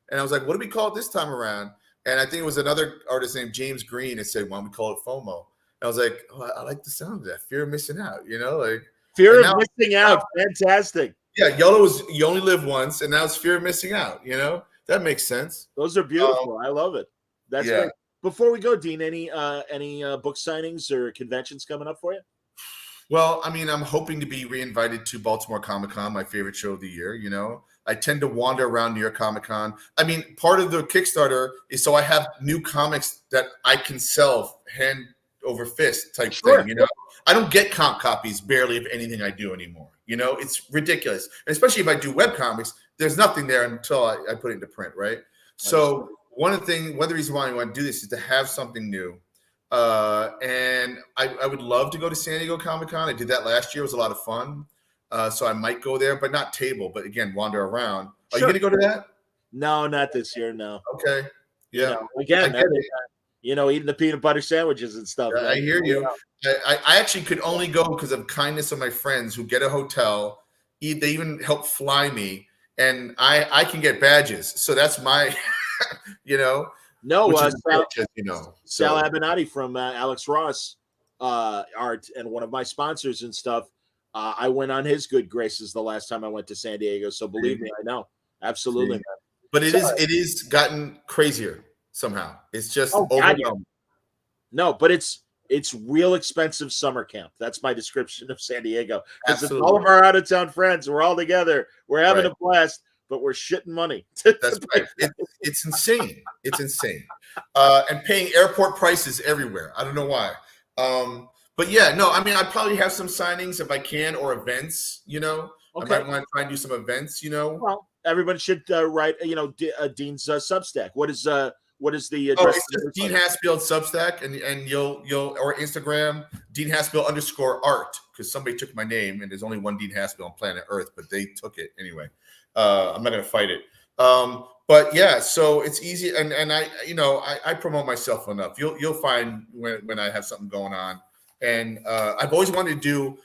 And I was like, what do we call it this time around? And I think it was another artist named James Green that said, why don't we call it FOMO? And I was like, oh, I like the sound of that. Fear of missing out, like fear of missing out. Fantastic. Yeah, YOLO was you only live once, and now it's fear of missing out, That makes sense. Those are beautiful. I love it. That's great. Before we go, Dean, any book signings or conventions coming up for you? Well, I mean, I'm hoping to be reinvited to Baltimore Comic-Con, my favorite show of the year. I tend to wander around New York Comic-Con. I mean, part of the Kickstarter is so I have new comics that I can sell hand over fist type thing. I don't get comp copies barely of anything I do anymore. It's ridiculous. And especially if I do web comics, there's nothing there until I put it into print, right? So one of the reasons why I want to do this is to have something new. And I would love to go to San Diego Comic-Con. I did that last year. It was a lot of fun. So I might go there, but not table, but again, wander around. Are you going to go to that? No, not this year. No. Okay. Yeah. Again, eating the peanut butter sandwiches and stuff. I hear you. I actually could only go because of kindness of my friends who get a hotel. They even help fly me, and I can get badges. So that's my, No, Sal Abinati from Alex Ross Art and one of my sponsors and stuff. I went on his good graces the last time I went to San Diego. So believe me, I know. Absolutely, man. But it is gotten crazier somehow. It's just overwhelming. No, but it's real expensive summer camp. That's my description of San Diego. Because it's all of our out of town friends. We're all together. We're having a blast. But we're shitting money. That's right. It's insane. It's insane. And paying airport prices everywhere. I don't know why. But yeah, no, I mean, I probably have some signings if I can or events, Okay. I might want to try and do some events, Well, everybody should write, Dean's Substack. What is the address? It's just Dean Haspiel Substack, and you'll or Instagram Dean Haspiel _art because somebody took my name and there's only one Dean Haspiel on planet Earth, but they took it anyway. I'm not going to fight it. But yeah, so it's easy. And I promote myself enough. You'll find when I have something going on. And I've always wanted to do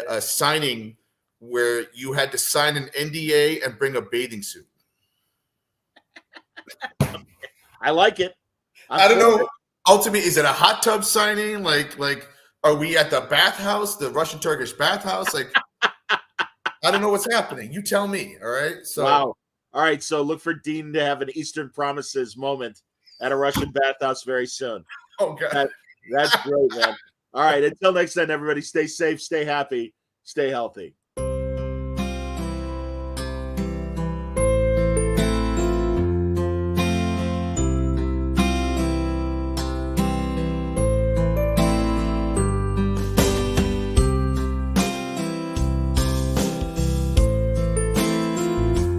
a signing where you had to sign an NDA and bring a bathing suit. I like it. I don't know. Ultimately, is it a hot tub signing? Like, are we at the bathhouse, the Russian Turkish bathhouse? Like, I don't know what's happening. You tell me. All right. So wow. All right. So look for Dean to have an Eastern Promises moment at a Russian bathhouse very soon. Oh God. That's great, man. All right. Until next time, everybody, stay safe, stay happy, stay healthy.